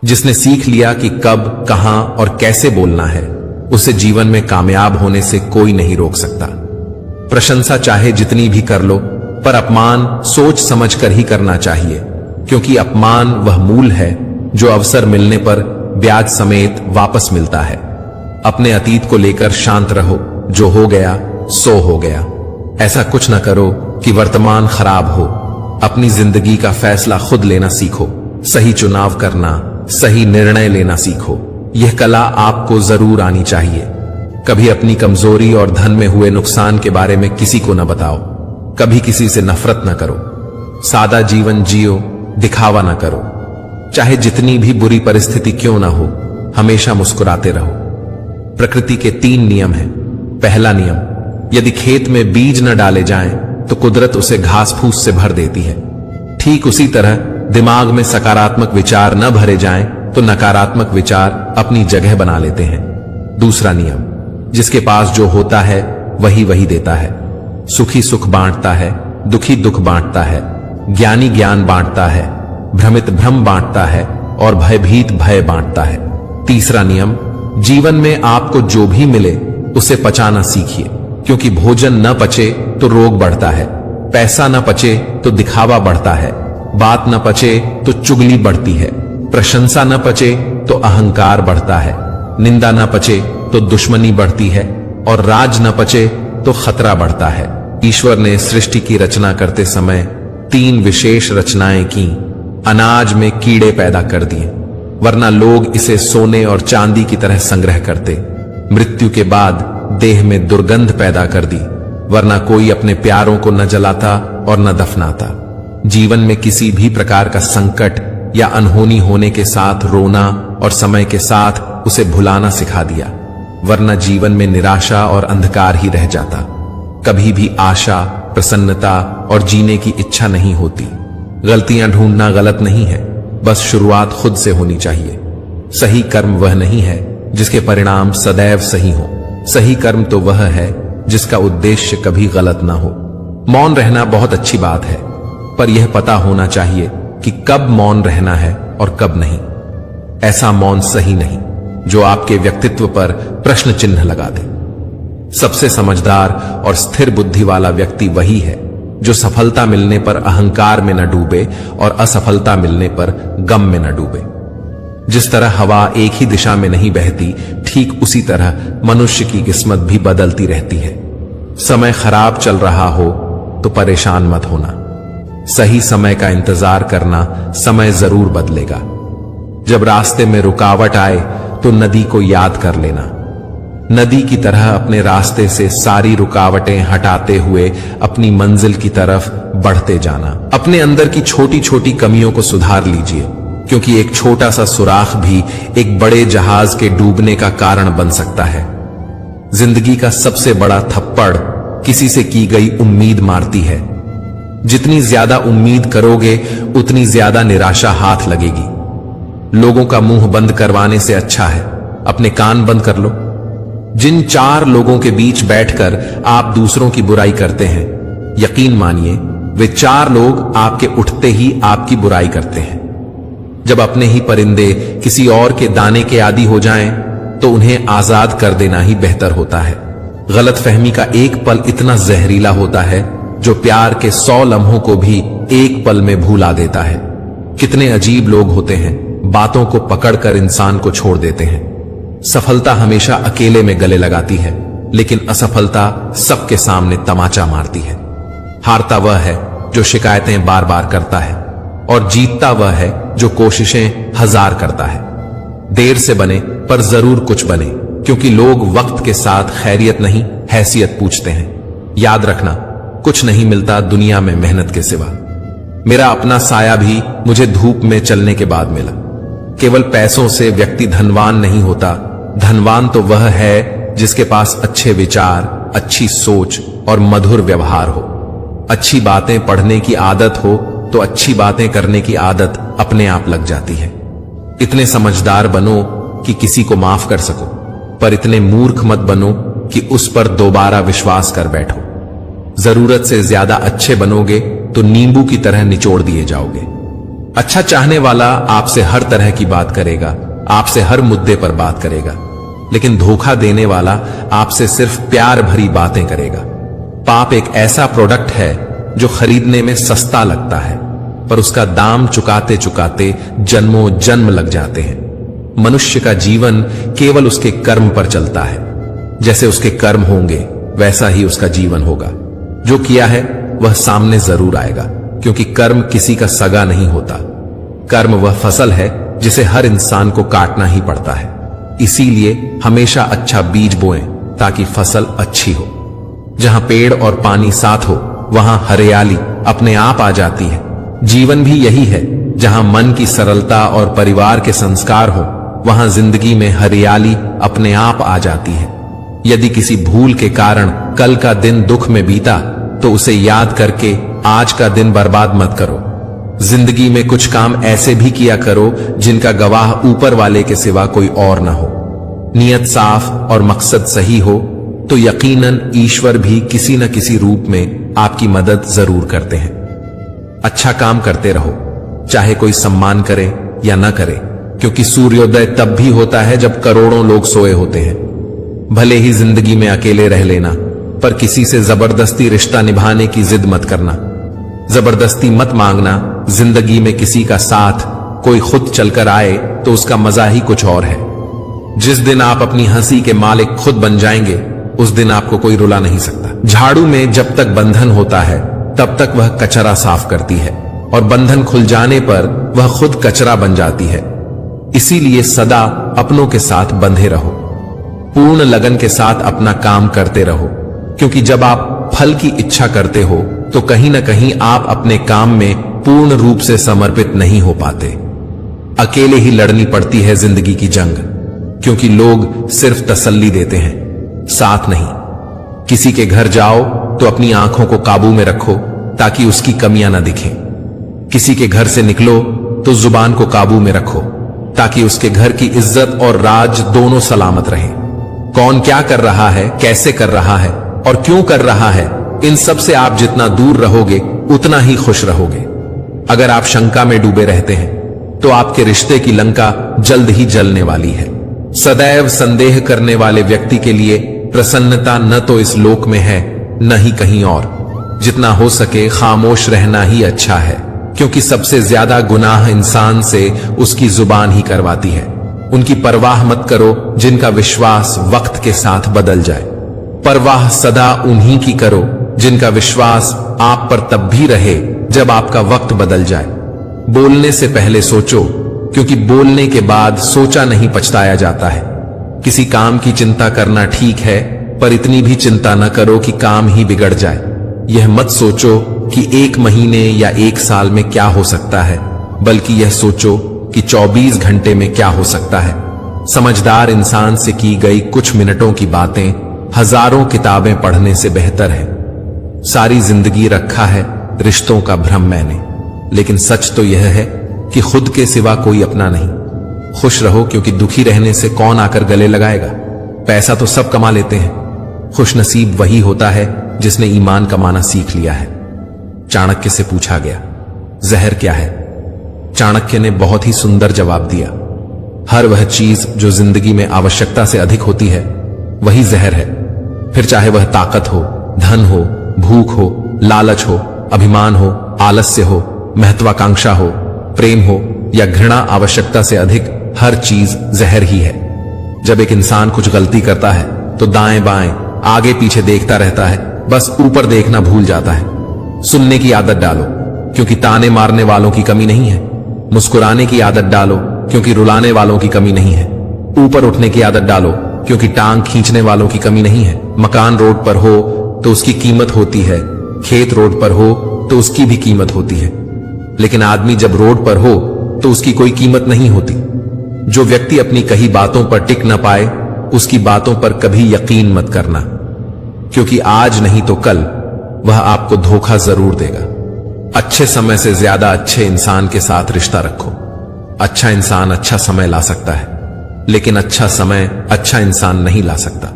जिसने सीख लिया कि कब, कहां और कैसे बोलना है, उसे जीवन में कामयाब होने से कोई नहीं रोक सकता। प्रशंसा चाहे जितनी भी कर लो, पर अपमान सोच समझ कर ही करना चाहिए, क्योंकि अपमान वह मूल है जो अवसर मिलने पर ब्याज समेत वापस मिलता है। अपने अतीत को लेकर शांत रहो, जो हो गया सो हो गया। ऐसा कुछ न करो कि वर्तमान खराब हो। अपनी जिंदगी का फैसला खुद लेना सीखो, सही चुनाव करना, सही निर्णय लेना सीखो। यह कला आपको जरूर आनी चाहिए। कभी अपनी कमजोरी और धन में हुए नुकसान के बारे में किसी को न बताओ। कभी किसी से नफरत न करो। सादा जीवन जियो, दिखावा न करो। चाहे जितनी भी बुरी परिस्थिति क्यों ना हो, हमेशा मुस्कुराते रहो। प्रकृति के 3 नियम हैं। पहला नियम, यदि खेत में बीज न डाले जाएं, तो कुदरत उसे घास फूस से भर देती है। ठीक उसी तरह दिमाग में सकारात्मक विचार न भरे जाएं, तो नकारात्मक विचार अपनी जगह बना लेते हैं। दूसरा नियम, जिसके पास जो होता है वही वही देता है। सुखी सुख बांटता है, दुखी दुख बांटता है। ज्ञानी ज्ञान बांटता है, भ्रमित भ्रम बांटता है और भयभीत भय बांटता है। तीसरा नियम, जीवन में आपको जो भी मिले उसे पचाना सीखिए, क्योंकि भोजन न पचे तो रोग बढ़ता है, पैसा न पचे तो दिखावा बढ़ता है, बात न पचे तो चुगली बढ़ती है, प्रशंसा न पचे तो अहंकार बढ़ता है, निंदा न पचे तो दुश्मनी बढ़ती है और राज न पचे तो खतरा बढ़ता है। ईश्वर ने सृष्टि की रचना करते समय 3 विशेष रचनाएं की। अनाज में कीड़े पैदा कर दिए, वरना लोग इसे सोने और चांदी की तरह संग्रह करते। मृत्यु के बाद देह में दुर्गंध पैदा कर दी, वरना कोई अपने प्यारों को न जलाता और न दफनाता। जीवन में किसी भी प्रकार का संकट या अनहोनी होने के साथ रोना और समय के साथ उसे भुलाना सिखा दिया, वरना जीवन में निराशा और अंधकार ही रह जाता। कभी भी आशा, प्रसन्नता और जीने की इच्छा नहीं होती। गलतियां ढूंढना गलत नहीं है, बस शुरुआत खुद से होनी चाहिए। सही कर्म वह नहीं है जिसके परिणाम सदैव सही हो। सही कर्म तो वह है जिसका उद्देश्य कभी गलत ना हो। मौन रहना बहुत अच्छी बात है, पर यह पता होना चाहिए कि कब मौन रहना है और कब नहीं। ऐसा मौन सही नहीं जो आपके व्यक्तित्व पर प्रश्न चिन्ह लगा दे। सबसे समझदार और स्थिर बुद्धि वाला व्यक्ति वही है जो सफलता मिलने पर अहंकार में न डूबे और असफलता मिलने पर गम में न डूबे। जिस तरह हवा एक ही दिशा में नहीं बहती, ठीक उसी तरह मनुष्य की किस्मत भी बदलती रहती है। समय खराब चल रहा हो तो परेशान मत होना। सही समय का इंतजार करना, समय जरूर बदलेगा। जब रास्ते में रुकावट आए तो नदी को याद कर लेना। नदी की तरह अपने रास्ते से सारी रुकावटें हटाते हुए अपनी मंजिल की तरफ बढ़ते जाना। अपने अंदर की छोटी छोटी कमियों को सुधार लीजिए, क्योंकि एक छोटा सा सुराख भी एक बड़े जहाज के डूबने का कारण बन सकता है। जिंदगी का सबसे बड़ा थप्पड़ किसी से की गई उम्मीद मारती है। जितनी ज्यादा उम्मीद करोगे उतनी ज्यादा निराशा हाथ लगेगी। लोगों का मुंह बंद करवाने से अच्छा है अपने कान बंद कर लो। जिन 4 लोगों के बीच बैठकर आप दूसरों की बुराई करते हैं, यकीन मानिए वे 4 लोग आपके उठते ही आपकी बुराई करते हैं। जब अपने ही परिंदे किसी और के दाने के आदी हो जाएं, तो उन्हें आजाद कर देना ही बेहतर होता है। गलतफहमी का एक पल इतना जहरीला होता है जो प्यार के 100 लम्हों को भी एक पल में भुला देता है। कितने अजीब लोग होते हैं, बातों को पकड़कर इंसान को छोड़ देते हैं। सफलता हमेशा अकेले में गले लगाती है, लेकिन असफलता सबके सामने तमाचा मारती है। हारता वह है जो शिकायतें बार बार करता है, और जीतता वह है जो कोशिशें 1000 करता है। देर से बने पर जरूर कुछ बने, क्योंकि लोग वक्त के साथ खैरियत नहीं हैसियत पूछते हैं। याद रखना, कुछ नहीं मिलता दुनिया में मेहनत के सिवा। मेरा अपना साया भी मुझे धूप में चलने के बाद मिला। केवल पैसों से व्यक्ति धनवान नहीं होता। धनवान तो वह है जिसके पास अच्छे विचार, अच्छी सोच और मधुर व्यवहार हो। अच्छी बातें पढ़ने की आदत हो तो अच्छी बातें करने की आदत अपने आप लग जाती है। इतने समझदार बनो कि किसी को माफ कर सको, पर इतने मूर्ख मत बनो कि उस पर दोबारा विश्वास कर बैठो। जरूरत से ज्यादा अच्छे बनोगे तो नींबू की तरह निचोड़ दिए जाओगे। अच्छा चाहने वाला आपसे हर तरह की बात करेगा, आपसे हर मुद्दे पर बात करेगा, लेकिन धोखा देने वाला आपसे सिर्फ प्यार भरी बातें करेगा। पाप एक ऐसा प्रोडक्ट है जो खरीदने में सस्ता लगता है, पर उसका दाम चुकाते चुकाते जन्मों जन्म लग जाते हैं। मनुष्य का जीवन केवल उसके कर्म पर चलता है। जैसे उसके कर्म होंगे वैसा ही उसका जीवन होगा। जो किया है वह सामने जरूर आएगा, क्योंकि कर्म किसी का सगा नहीं होता। कर्म वह फसल है जिसे हर इंसान को काटना ही पड़ता है। इसीलिए हमेशा अच्छा बीज बोएं ताकि फसल अच्छी हो। जहां पेड़ और पानी साथ हो वहां हरियाली अपने आप आ जाती है। जीवन भी यही है, जहां मन की सरलता और परिवार के संस्कार हो वहां जिंदगी में हरियाली अपने आप आ जाती है। यदि किसी भूल के कारण कल का दिन दुख में बीता तो उसे याद करके आज का दिन बर्बाद मत करो। जिंदगी में कुछ काम ऐसे भी किया करो जिनका गवाह ऊपर वाले के सिवा कोई और ना हो। नियत साफ और मकसद सही हो तो यकीनन ईश्वर भी किसी न किसी रूप में आपकी मदद जरूर करते हैं। अच्छा काम करते रहो, चाहे कोई सम्मान करे या न करे, क्योंकि सूर्योदय तब भी होता है जब करोड़ों लोग सोए होते हैं। भले ही जिंदगी में अकेले रह लेना, पर किसी से जबरदस्ती रिश्ता निभाने की जिद मत करना। जबरदस्ती मत मांगना। जिंदगी में किसी का साथ कोई खुद चलकर आए तो उसका मजा ही कुछ और है। जिस दिन आप अपनी हंसी के मालिक खुद बन जाएंगे उस दिन आपको कोई रुला नहीं सकता। झाड़ू में जब तक बंधन होता है तब तक वह कचरा साफ करती है, और बंधन खुल जाने पर वह खुद कचरा बन जाती है। इसीलिए सदा अपनों के साथ बंधे रहो। पूर्ण लगन के साथ अपना काम करते रहो, क्योंकि जब आप फल की इच्छा करते हो तो कहीं ना कहीं आप अपने काम में पूर्ण रूप से समर्पित नहीं हो पाते। अकेले ही लड़नी पड़ती है जिंदगी की जंग, क्योंकि लोग सिर्फ तसल्ली देते हैं, साथ नहीं। किसी के घर जाओ तो अपनी आंखों को काबू में रखो ताकि उसकी कमियां ना दिखें। किसी के घर से निकलो तो जुबान को काबू में रखो ताकि उसके घर की इज्जत और राज दोनों सलामत रहें। कौन क्या कर रहा है, कैसे कर रहा है और क्यों कर रहा है, इन सब से आप जितना दूर रहोगे उतना ही खुश रहोगे। अगर आप शंका में डूबे रहते हैं तो आपके रिश्ते की लंका जल्द ही जलने वाली है। सदैव संदेह करने वाले व्यक्ति के लिए प्रसन्नता न तो इस लोक में है न ही कहीं और। जितना हो सके खामोश रहना ही अच्छा है, क्योंकि सबसे ज्यादा गुनाह इंसान से उसकी जुबान ही करवाती है। उनकी परवाह मत करो जिनका विश्वास वक्त के साथ बदल जाए। परवाह सदा उन्हीं की करो जिनका विश्वास आप पर तब भी रहे जब आपका वक्त बदल जाए। बोलने से पहले सोचो, क्योंकि बोलने के बाद सोचा नहीं पछताया जाता है। किसी काम की चिंता करना ठीक है, पर इतनी भी चिंता न करो कि काम ही बिगड़ जाए। यह मत सोचो कि 1 महीने या 1 साल में क्या हो सकता है, बल्कि यह सोचो कि 24 घंटे में क्या हो सकता है। समझदार इंसान से की गई कुछ मिनटों की बातें हजारों किताबें पढ़ने से बेहतर है। सारी जिंदगी रखा है रिश्तों का भ्रम मैंने, लेकिन सच तो यह है कि खुद के सिवा कोई अपना नहीं। खुश रहो, क्योंकि दुखी रहने से कौन आकर गले लगाएगा। पैसा तो सब कमा लेते हैं, खुश नसीब वही होता है जिसने ईमान कमाना सीख लिया है। चाणक्य से पूछा गया, जहर क्या है? चाणक्य ने बहुत ही सुंदर जवाब दिया, हर वह चीज जो जिंदगी में आवश्यकता से अधिक होती है वही जहर है। फिर चाहे वह ताकत हो, धन हो, भूख हो, लालच हो, अभिमान हो, आलस्य हो, महत्वाकांक्षा हो, प्रेम हो या घृणा, आवश्यकता से अधिक हर चीज जहर ही है। जब एक इंसान कुछ गलती करता है तो दाएं बाएं आगे पीछे देखता रहता है, बस ऊपर देखना भूल जाता है। सुनने की आदत डालो, क्योंकि ताने मारने वालों की कमी नहीं है। मुस्कुराने की आदत डालो, क्योंकि रुलाने वालों की कमी नहीं है। ऊपर उठने की आदत डालो, क्योंकि टांग खींचने वालों की कमी नहीं है। मकान रोड पर हो तो उसकी कीमत होती है, खेत रोड पर हो तो उसकी भी कीमत होती है, लेकिन आदमी जब रोड पर हो तो उसकी कोई कीमत नहीं होती। जो व्यक्ति अपनी कही बातों पर टिक न पाए उसकी बातों पर कभी यकीन मत करना, क्योंकि आज नहीं तो कल वह आपको धोखा जरूर देगा। अच्छे समय से ज्यादा अच्छे इंसान के साथ रिश्ता रखो। अच्छा इंसान अच्छा समय ला सकता है, लेकिन अच्छा समय अच्छा इंसान नहीं ला सकता।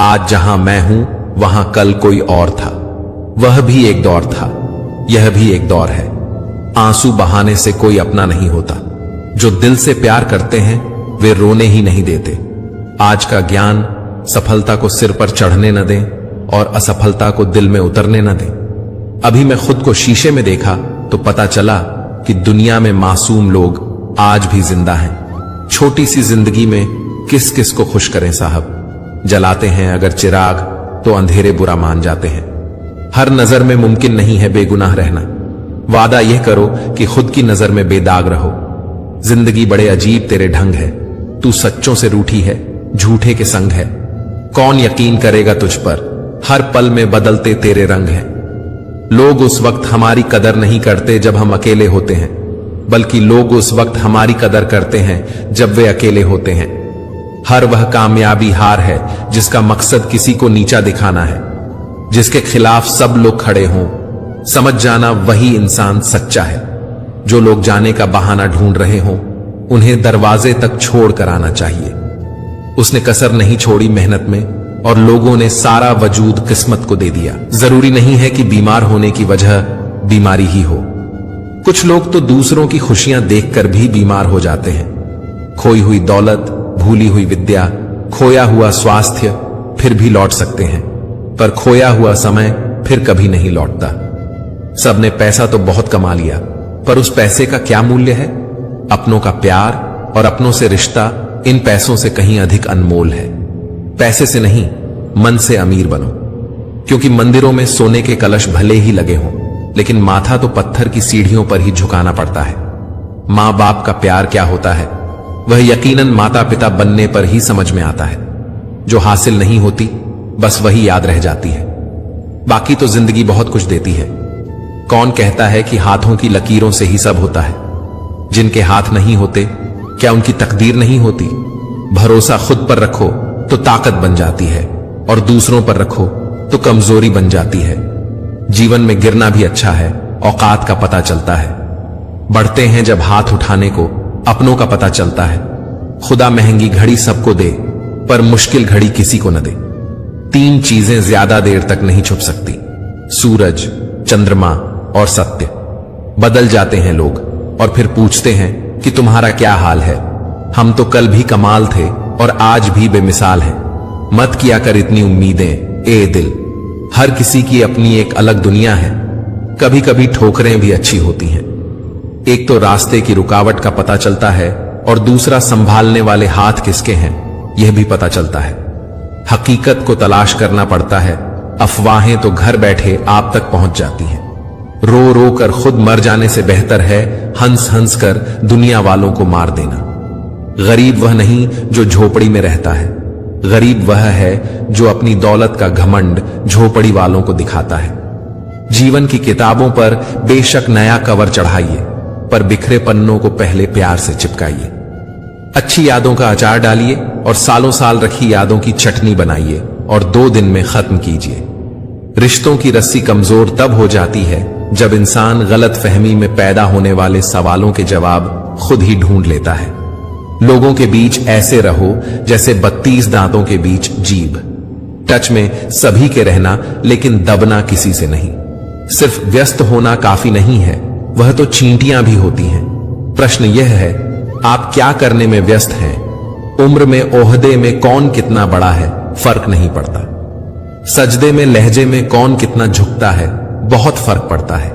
आज जहां मैं हूं वहां कल कोई और था, वह भी एक दौर था, यह भी एक दौर है। आंसू बहाने से कोई अपना नहीं होता। जो दिल से प्यार करते हैं वे रोने ही नहीं देते। आज का ज्ञान सफलता को सिर पर चढ़ने न दें और असफलता को दिल में उतरने न दें। अभी मैं खुद को शीशे में देखा तो पता चला कि दुनिया में मासूम लोग आज भी जिंदा हैं। छोटी सी जिंदगी में किस किस को खुश करें साहब। जलाते हैं अगर चिराग तो अंधेरे बुरा मान जाते हैं। हर नजर में मुमकिन नहीं है बेगुनाह रहना। वादा यह करो कि खुद की नजर में बेदाग रहो। जिंदगी बड़े अजीब तेरे ढंग है। तू सच्चों से रूठी है, झूठे के संग है। कौन यकीन करेगा तुझ पर, हर पल में बदलते तेरे रंग हैं। लोग उस वक्त हमारी कदर नहीं करते जब हम अकेले होते हैं, बल्कि लोग उस वक्त हमारी कदर करते हैं जब वे अकेले होते हैं। हर वह कामयाबी हार है जिसका मकसद किसी को नीचा दिखाना है, जिसके खिलाफ सब लोग खड़े हों। समझ जाना वही इंसान सच्चा है। जो लोग जाने का बहाना ढूंढ रहे हों उन्हें दरवाजे तक छोड़ कर आना चाहिए। उसने कसर नहीं छोड़ी मेहनत में और लोगों ने सारा वजूद किस्मत को दे दिया। जरूरी नहीं है कि बीमार होने की वजह बीमारी ही हो। कुछ लोग तो दूसरों की खुशियां देखकर भी बीमार हो जाते हैं। खोई हुई दौलत, भूली हुई विद्या, खोया हुआ स्वास्थ्य फिर भी लौट सकते हैं, पर खोया हुआ समय फिर कभी नहीं लौटता। सबने पैसा तो बहुत कमा लिया, पर उस पैसे का क्या मूल्य है? अपनों का प्यार और अपनों से रिश्ता इन पैसों से कहीं अधिक अनमोल है। पैसे से नहीं, मन से अमीर बनो, क्योंकि मंदिरों में सोने के कलश भले ही लगे हों, लेकिन माथा तो पत्थर की सीढ़ियों पर ही झुकाना पड़ता है। मां बाप का प्यार क्या होता है वह यकीनन माता पिता बनने पर ही समझ में आता है। जो हासिल नहीं होती बस वही याद रह जाती है। बाकी तो जिंदगी बहुत कुछ देती है। कौन कहता है कि हाथों की लकीरों से ही सब होता है? जिनके हाथ नहीं होते क्या उनकी तकदीर नहीं होती? भरोसा खुद पर रखो तो ताकत बन जाती है, और दूसरों पर रखो तो कमजोरी बन जाती है। जीवन में गिरना भी अच्छा है, औकात का पता चलता है। बढ़ते हैं जब हाथ उठाने को, अपनों का पता चलता है। खुदा महंगी घड़ी सबको दे, पर मुश्किल घड़ी किसी को न दे। 3 चीजें ज्यादा देर तक नहीं छुप सकती, सूरज, चंद्रमा और सत्य। बदल जाते हैं लोग और फिर पूछते हैं कि तुम्हारा क्या हाल है। हम तो कल भी कमाल थे और आज भी बेमिसाल हैं। मत किया कर इतनी उम्मीदें ए दिल। हर किसी की अपनी एक अलग दुनिया है। कभी कभी ठोकरें भी अच्छी होती हैं। एक तो रास्ते की रुकावट का पता चलता है और दूसरा संभालने वाले हाथ किसके हैं यह भी पता चलता है। हकीकत को तलाश करना पड़ता है, अफवाहें तो घर बैठे आप तक पहुंच जाती हैं। रो रो कर खुद मर जाने से बेहतर है हंस हंस कर दुनिया वालों को मार देना। गरीब वह नहीं जो झोपड़ी में रहता है, गरीब वह है जो अपनी दौलत का घमंड झोपड़ी वालों को दिखाता है। जीवन की किताबों पर बेशक नया कवर चढ़ाइए, पर बिखरे पन्नों को पहले प्यार से चिपकाइए। अच्छी यादों का अचार डालिए और सालों साल रखी यादों की चटनी बनाइए और 2 दिन में खत्म कीजिए। रिश्तों की रस्सी कमजोर तब हो जाती है जब इंसान गलत फहमी में पैदा होने वाले सवालों के जवाब खुद ही ढूंढ लेता है। लोगों के बीच ऐसे रहो जैसे 32 दांतों के बीच जीभ। टच में सभी के रहना, लेकिन दबना किसी से नहीं। सिर्फ व्यस्त होना काफी नहीं है, वह तो चींटियां भी होती हैं। प्रश्न यह है, आप क्या करने में व्यस्त हैं? उम्र में, ओहदे में कौन कितना बड़ा है फर्क नहीं पड़ता। सजदे में, लहजे में कौन कितना झुकता है बहुत फर्क पड़ता है।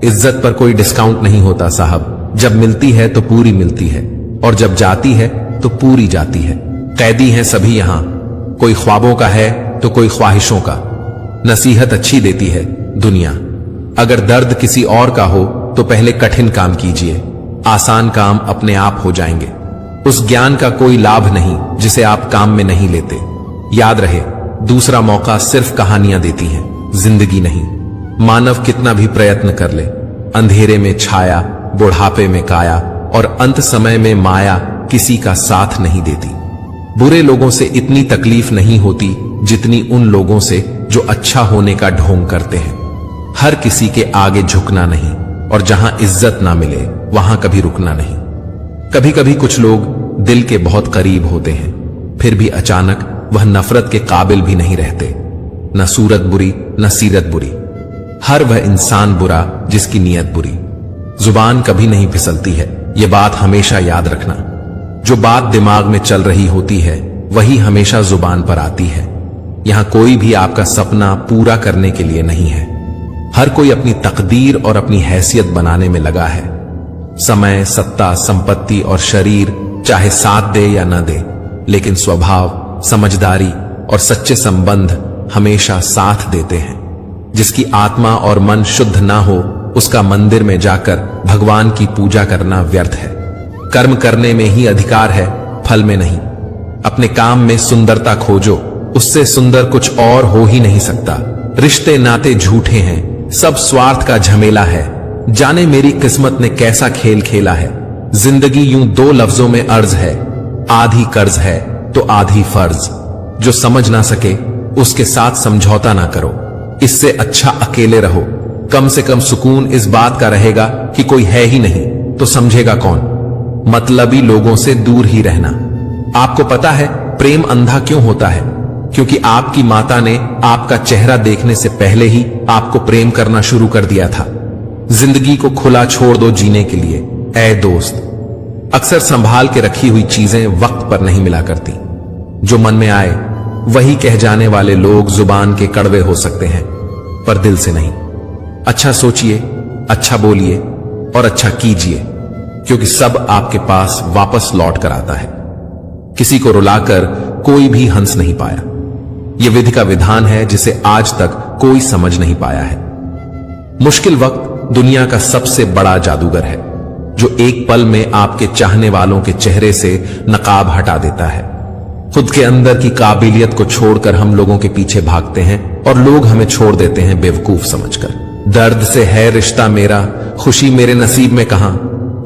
इज्जत पर कोई डिस्काउंट नहीं होता साहब। जब मिलती है तो पूरी मिलती है, और जब जाती है तो पूरी जाती है। कैदी हैं सभी यहां, कोई ख्वाबों का है तो कोई ख्वाहिशों का। नसीहत अच्छी देती है दुनिया। अगर दर्द किसी और का हो तो पहले कठिन काम कीजिए, आसान काम अपने आप हो जाएंगे। उस ज्ञान का कोई लाभ नहीं जिसे आप काम में नहीं लेते। याद रहे, दूसरा मौका सिर्फ कहानियां देती हैं, जिंदगी नहीं। मानव कितना भी प्रयत्न कर ले, अंधेरे में छाया, बुढ़ापे में काया और अंत समय में माया किसी का साथ नहीं देती। बुरे लोगों से इतनी तकलीफ नहीं होती जितनी उन लोगों से जो अच्छा होने का ढोंग करते हैं। हर किसी के आगे झुकना नहीं, और जहां इज्जत ना मिले वहां कभी रुकना नहीं। कभी कभी कुछ लोग दिल के बहुत करीब होते हैं, फिर भी अचानक वह नफरत के काबिल भी नहीं रहते। न सूरत बुरी न सीरत बुरी, हर वह इंसान बुरा जिसकी नीयत बुरी। जुबान कभी नहीं फिसलती है, ये बात हमेशा याद रखना। जो बात दिमाग में चल रही होती है वही हमेशा जुबान पर आती है। यहां कोई भी आपका सपना पूरा करने के लिए नहीं है। हर कोई अपनी तकदीर और अपनी हैसियत बनाने में लगा है। समय, सत्ता, संपत्ति और शरीर चाहे साथ दे या न दे, लेकिन स्वभाव, समझदारी और सच्चे संबंध हमेशा साथ देते हैं। जिसकी आत्मा और मन शुद्ध ना हो, उसका मंदिर में जाकर भगवान की पूजा करना व्यर्थ है। कर्म करने में ही अधिकार है, फल में नहीं। अपने काम में सुंदरता खोजो, उससे सुंदर कुछ और हो ही नहीं सकता। रिश्ते नाते झूठे हैं, सब स्वार्थ का झमेला है। जाने मेरी किस्मत ने कैसा खेल खेला है। जिंदगी यूं दो लफ्जों में अर्ज है, आधी कर्ज है तो आधी फर्ज। जो समझ ना सके उसके साथ समझौता ना करो, इससे अच्छा अकेले रहो। कम से कम सुकून इस बात का रहेगा कि कोई है ही नहीं तो समझेगा कौन। मतलबी लोगों से दूर ही रहना। आपको पता है प्रेम अंधा क्यों होता है? क्योंकि आपकी माता ने आपका चेहरा देखने से पहले ही आपको प्रेम करना शुरू कर दिया था। जिंदगी को खुला छोड़ दो जीने के लिए ऐ दोस्त। अक्सर संभाल के रखी हुई चीजें वक्त पर नहीं मिला करती। जो मन में आए वही कह जाने वाले लोग जुबान के कड़वे हो सकते हैं, पर दिल से नहीं। अच्छा सोचिए, अच्छा बोलिए और अच्छा कीजिए, क्योंकि सब आपके पास वापस लौट कर आता है। किसी को रुलाकर कोई भी हंस नहीं पाया। यह विधि का विधान है जिसे आज तक कोई समझ नहीं पाया है। मुश्किल वक्त दुनिया का सबसे बड़ा जादूगर है, जो एक पल में आपके चाहने वालों के चेहरे से नकाब हटा देता है। खुद के अंदर की काबिलियत को छोड़कर हम लोगों के पीछे भागते हैं और लोग हमें छोड़ देते हैं बेवकूफ समझकर। दर्द से है रिश्ता मेरा, खुशी मेरे नसीब में कहां।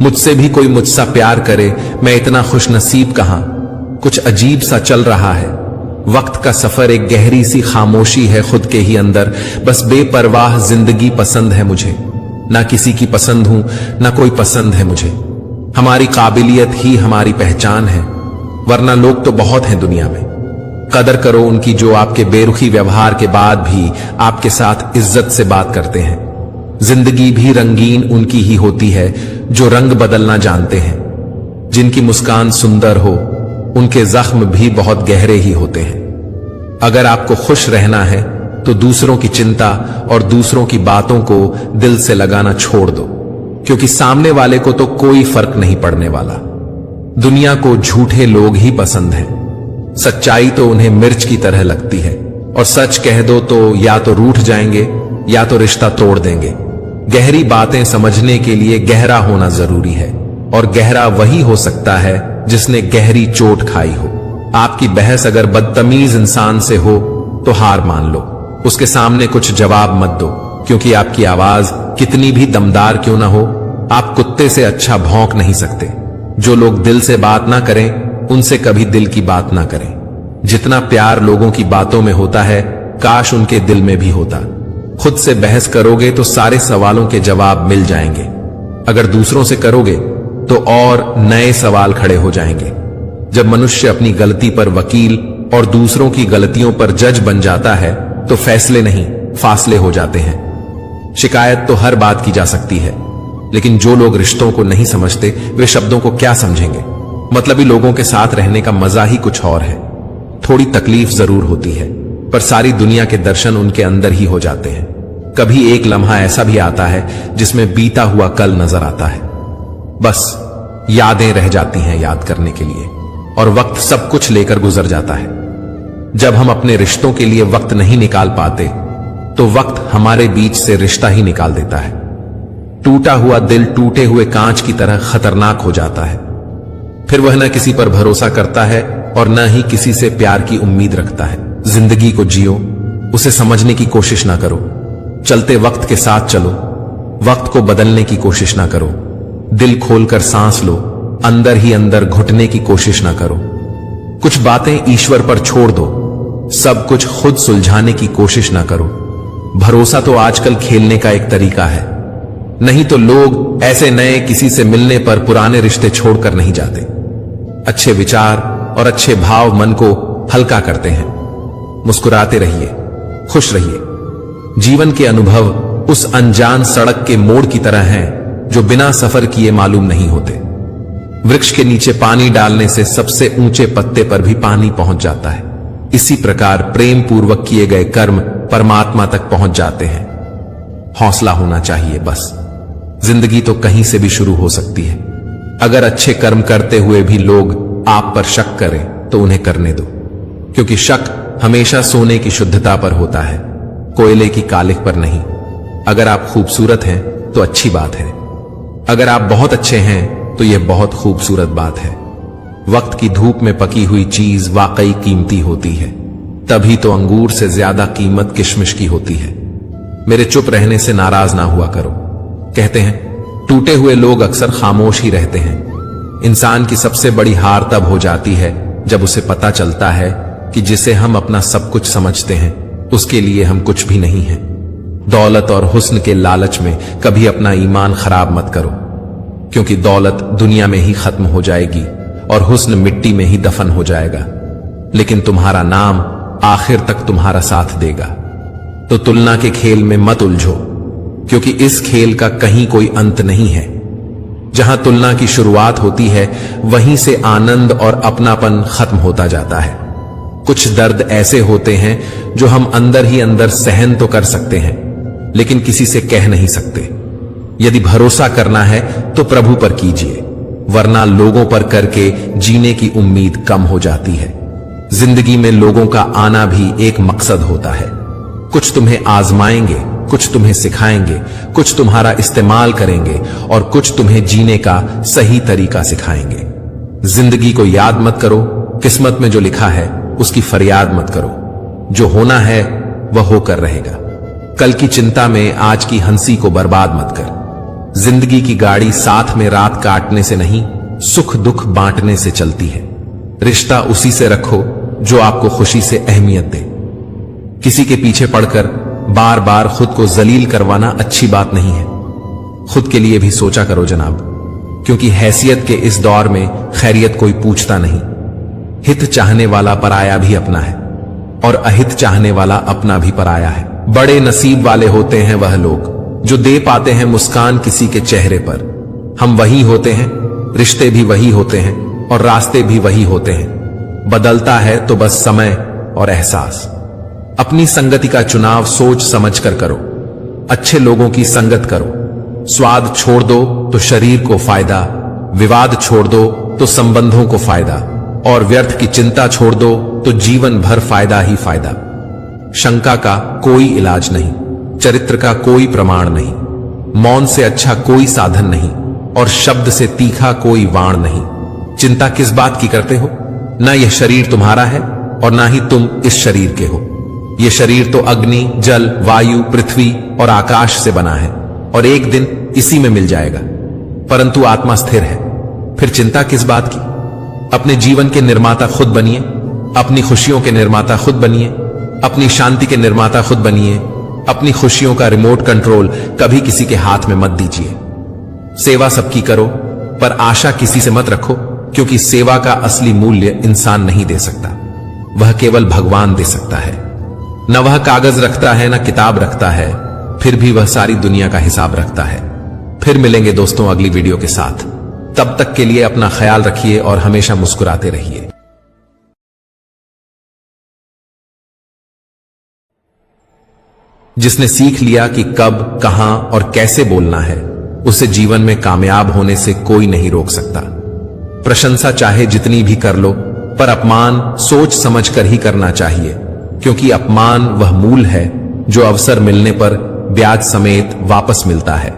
मुझसे भी कोई मुझसा प्यार करे, मैं इतना खुश नसीब कहां। कुछ अजीब सा चल रहा है। वक्त का सफर एक गहरी सी खामोशी है खुद के ही अंदर। बस बेपरवाह जिंदगी पसंद है मुझे। ना किसी की पसंद हूं, ना कोई पसंद है मुझे। हमारी काबिलियत ही हमारी पहचान है, वरना लोग तो बहुत हैं दुनिया में। कदर करो उनकी जो आपके बेरुखी व्यवहार के बाद भी आपके साथ इज्जत से बात करते हैं। जिंदगी भी रंगीन उनकी ही होती है जो रंग बदलना जानते हैं। जिनकी मुस्कान सुंदर हो, उनके जख्म भी बहुत गहरे ही होते हैं। अगर आपको खुश रहना है तो दूसरों की चिंता और दूसरों की बातों को दिल से लगाना छोड़ दो, क्योंकि सामने वाले को तो कोई फर्क नहीं पड़ने वाला। दुनिया को झूठे लोग ही पसंद हैं। सच्चाई तो उन्हें मिर्च की तरह लगती है, और सच कह दो तो या तो रूठ जाएंगे या तो रिश्ता तोड़ देंगे। गहरी बातें समझने के लिए गहरा होना जरूरी है, और गहरा वही हो सकता है जिसने गहरी चोट खाई हो। आपकी बहस अगर बदतमीज इंसान से हो तो हार मान लो, उसके सामने कुछ जवाब मत दो, क्योंकि आपकी आवाज कितनी भी दमदार क्यों ना हो, आप कुत्ते से अच्छा भौंक नहीं सकते। जो लोग दिल से बात ना करें उनसे कभी दिल की बात ना करें। जितना प्यार लोगों की बातों में होता है, काश उनके दिल में भी होता। खुद से बहस करोगे तो सारे सवालों के जवाब मिल जाएंगे। अगर दूसरों से करोगे तो और नए सवाल खड़े हो जाएंगे। जब मनुष्य अपनी गलती पर वकील और दूसरों की गलतियों पर जज बन जाता है तो फैसले नहीं, फासले हो जाते हैं। शिकायत तो हर बात की जा सकती है, लेकिन जो लोग रिश्तों को नहीं समझते वे शब्दों को क्या समझेंगे। मतलबी लोगों के साथ रहने का मजा ही कुछ और है। थोड़ी तकलीफ जरूर होती है, पर सारी दुनिया के दर्शन उनके अंदर ही हो जाते हैं। कभी एक लम्हा ऐसा भी आता है जिसमें बीता हुआ कल नजर आता है। बस यादें रह जाती हैं याद करने के लिए, और वक्त सब कुछ लेकर गुजर जाता है। जब हम अपने रिश्तों के लिए वक्त नहीं निकाल पाते तो वक्त हमारे बीच से रिश्ता ही निकाल देता है। टूटा हुआ दिल टूटे हुए कांच की तरह खतरनाक हो जाता है। फिर वह न किसी पर भरोसा करता है और न ही किसी से प्यार की उम्मीद रखता है। जिंदगी को जियो, उसे समझने की कोशिश ना करो। चलते वक्त के साथ चलो, वक्त को बदलने की कोशिश ना करो। दिल खोलकर सांस लो, अंदर ही अंदर घुटने की कोशिश ना करो। कुछ बातें ईश्वर पर छोड़ दो, सब कुछ खुद सुलझाने की कोशिश ना करो। भरोसा तो आजकल खेलने का एक तरीका है, नहीं तो लोग ऐसे नए किसी से मिलने पर पुराने रिश्ते छोड़कर नहीं जाते। अच्छे विचार और अच्छे भाव मन को हल्का करते हैं। मुस्कुराते रहिए, खुश रहिए। जीवन के अनुभव उस अनजान सड़क के मोड़ की तरह हैं जो बिना सफर किए मालूम नहीं होते। वृक्ष के नीचे पानी डालने से सबसे ऊंचे पत्ते पर भी पानी पहुंच जाता है। इसी प्रकार प्रेम पूर्वक किए गए कर्म परमात्मा तक पहुंच जाते हैं। हौसला होना चाहिए बस। जिंदगी तो कहीं से भी शुरू हो सकती है। अगर अच्छे कर्म करते हुए भी लोग आप पर शक करें तो उन्हें करने दो, क्योंकि शक हमेशा सोने की शुद्धता पर होता है, कोयले की कालिख पर नहीं। अगर आप खूबसूरत हैं तो अच्छी बात है, अगर आप बहुत अच्छे हैं तो यह बहुत खूबसूरत बात है। वक्त की धूप में पकी हुई चीज वाकई कीमती होती है, तभी तो अंगूर से ज्यादा कीमत किशमिश की होती है। मेरे चुप रहने से नाराज ना हुआ करो। कहते हैं टूटे हुए लोग अक्सर खामोश ही रहते हैं। इंसान की सबसे बड़ी हार तब हो जाती है जब उसे पता चलता है कि जिसे हम अपना सब कुछ समझते हैं उसके लिए हम कुछ भी नहीं हैं। दौलत और हुस्न के लालच में कभी अपना ईमान खराब मत करो, क्योंकि दौलत दुनिया में ही खत्म हो जाएगी और हुस्न मिट्टी में ही दफन हो जाएगा, लेकिन तुम्हारा नाम आखिर तक तुम्हारा साथ देगा। तो तुलना के खेल में मत उलझो, क्योंकि इस खेल का कहीं कोई अंत नहीं है। जहां तुलना की शुरुआत होती है वहीं से आनंद और अपनापन खत्म होता जाता है। कुछ दर्द ऐसे होते हैं जो हम अंदर ही अंदर सहन तो कर सकते हैं, लेकिन किसी से कह नहीं सकते। यदि भरोसा करना है तो प्रभु पर कीजिए, वरना लोगों पर करके जीने की उम्मीद कम हो जाती है। जिंदगी में लोगों का आना भी एक मकसद होता है। कुछ तुम्हें आजमाएंगे, कुछ तुम्हें सिखाएंगे, कुछ तुम्हारा इस्तेमाल करेंगे और कुछ तुम्हें जीने का सही तरीका सिखाएंगे। जिंदगी को याद मत करो, किस्मत में जो लिखा है उसकी फरियाद मत करो। जो होना है वह होकर रहेगा। कल की चिंता में आज की हंसी को बर्बाद मत कर। जिंदगी की गाड़ी साथ में रात काटने से नहीं, सुख दुख बांटने से चलती है। रिश्ता उसी से रखो जो आपको खुशी से अहमियत दे। किसी के पीछे पड़कर बार बार खुद को जलील करवाना अच्छी बात नहीं है। खुद के लिए भी सोचा करो जनाब, क्योंकि हैसियत के इस दौर में खैरियत कोई पूछता नहीं। हित चाहने वाला पराया भी अपना है और अहित चाहने वाला अपना भी पराया है। बड़े नसीब वाले होते हैं वह लोग जो दे पाते हैं मुस्कान किसी के चेहरे पर। हम वही होते हैं, रिश्ते भी वही होते हैं और रास्ते भी वही होते हैं। बदलता है तो बस समय और एहसास। अपनी संगति का चुनाव सोच समझकर करो। अच्छे लोगों की संगत करो। स्वाद छोड़ दो तो शरीर को फायदा, विवाद छोड़ दो तो संबंधों को फायदा, और व्यर्थ की चिंता छोड़ दो तो जीवन भर फायदा ही फायदा। शंका का कोई इलाज नहीं, चरित्र का कोई प्रमाण नहीं, मौन से अच्छा कोई साधन नहीं और शब्द से तीखा कोई वाण नहीं। चिंता किस बात की करते हो? ना यह शरीर तुम्हारा है और ना ही तुम इस शरीर के हो। यह शरीर तो अग्नि, जल, वायु, पृथ्वी और आकाश से बना है और एक दिन इसी में मिल जाएगा, परंतु आत्मा स्थिर है। फिर चिंता किस बात की? अपने जीवन के निर्माता खुद बनिए, अपनी खुशियों के निर्माता खुद बनिए, अपनी शांति के निर्माता खुद बनिए। अपनी खुशियों का रिमोट कंट्रोल कभी किसी के हाथ में मत दीजिए। सेवा सबकी करो, पर आशा किसी से मत रखो, क्योंकि सेवा का असली मूल्य इंसान नहीं दे सकता, वह केवल भगवान दे सकता है। न वह कागज रखता है, न किताब रखता है, फिर भी वह सारी दुनिया का हिसाब रखता है। फिर मिलेंगे दोस्तों अगली वीडियो के साथ। तब तक के लिए अपना ख्याल रखिए और हमेशा मुस्कुराते रहिए। जिसने सीख लिया कि कब, कहां और कैसे बोलना है, उसे जीवन में कामयाब होने से कोई नहीं रोक सकता। प्रशंसा चाहे जितनी भी कर लो, पर अपमान सोच समझ कर ही करना चाहिए, क्योंकि अपमान वह मूल है जो अवसर मिलने पर ब्याज समेत वापस मिलता है।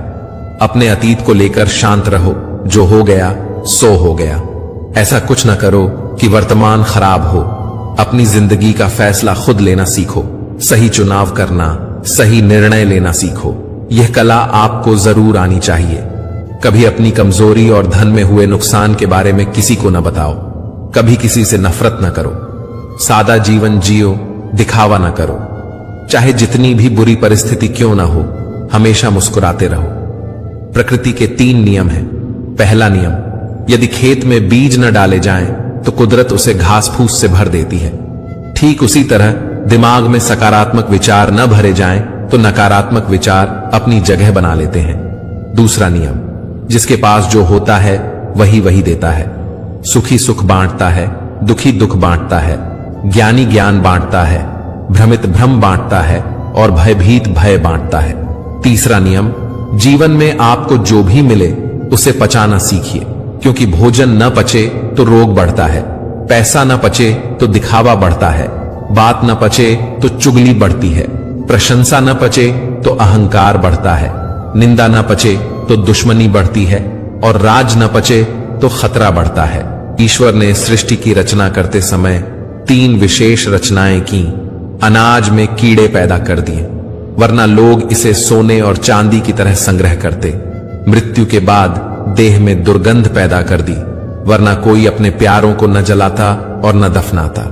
अपने अतीत को लेकर शांत रहो, जो हो गया सो हो गया। ऐसा कुछ न करो कि वर्तमान खराब हो। अपनी जिंदगी का फैसला खुद लेना सीखो, सही चुनाव करना, सही निर्णय लेना सीखो। यह कला आपको जरूर आनी चाहिए। कभी अपनी कमजोरी और धन में हुए नुकसान के बारे में किसी को न बताओ। कभी किसी से नफरत न करो। सादा जीवन जियो, दिखावा न करो। चाहे जितनी भी बुरी परिस्थिति क्यों न हो, हमेशा मुस्कुराते रहो। प्रकृति के 3 नियम हैं। पहला नियम, यदि खेत में बीज न डाले जाएं, तो कुदरत उसे घास फूस से भर देती है। ठीक उसी तरह दिमाग में सकारात्मक विचार न भरे जाएं, तो नकारात्मक विचार अपनी जगह बना लेते हैं। दूसरा नियम, जिसके पास जो होता है वही वही देता है। सुखी सुख बांटता है, दुखी दुख बांटता है, ज्ञानी ज्ञान बांटता है, भ्रमित भ्रम बांटता है और भयभीत भय बांटता है। तीसरा नियम, जीवन में आपको जो भी मिले उसे पचाना सीखिए, क्योंकि भोजन न पचे तो रोग बढ़ता है, पैसा न पचे तो दिखावा बढ़ता है, बात न पचे तो चुगली बढ़ती है, प्रशंसा न पचे तो अहंकार बढ़ता है, निंदा न पचे तो दुश्मनी बढ़ती है और राज न पचे तो खतरा बढ़ता है। ईश्वर ने सृष्टि की रचना करते समय 3 विशेष रचनाएं की। अनाज में कीड़े पैदा कर दिए, वरना लोग इसे सोने और चांदी की तरह संग्रह करते। मृत्यु के बाद देह में दुर्गंध पैदा कर दी, वरना कोई अपने प्यारों को न जलाता और न दफनाता।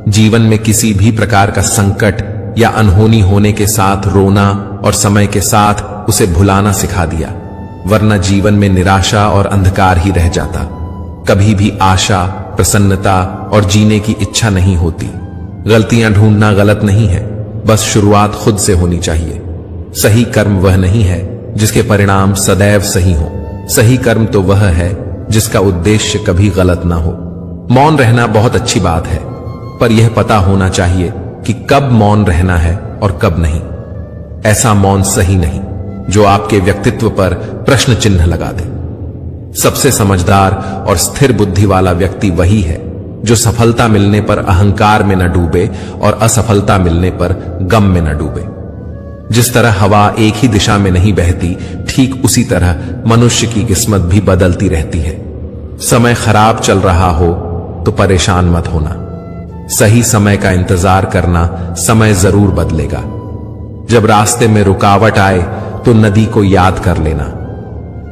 जीवन में किसी भी प्रकार का संकट या अनहोनी होने के साथ रोना और समय के साथ उसे भुलाना सिखा दिया, वरना जीवन में निराशा और अंधकार ही रह जाता। कभी भी आशा, प्रसन्नता और जीने की इच्छा नहीं होती। गलतियां ढूंढना गलत नहीं है, बस शुरुआत खुद से होनी चाहिए। सही कर्म वह नहीं है जिसके परिणाम सदैव सही हो। सही कर्म तो वह है जिसका उद्देश्य कभी गलत ना हो। मौन रहना बहुत अच्छी बात है, पर यह पता होना चाहिए कि कब मौन रहना है और कब नहीं। ऐसा मौन सही नहीं जो आपके व्यक्तित्व पर प्रश्न चिन्ह लगा दे। सबसे समझदार और स्थिर बुद्धि वाला व्यक्ति वही है जो सफलता मिलने पर अहंकार में न डूबे और असफलता मिलने पर गम में न डूबे। जिस तरह हवा एक ही दिशा में नहीं बहती, ठीक उसी तरह मनुष्य की किस्मत भी बदलती रहती है। समय खराब चल रहा हो तो परेशान मत होना। सही समय का इंतजार करना, समय जरूर बदलेगा। जब रास्ते में रुकावट आए तो नदी को याद कर लेना।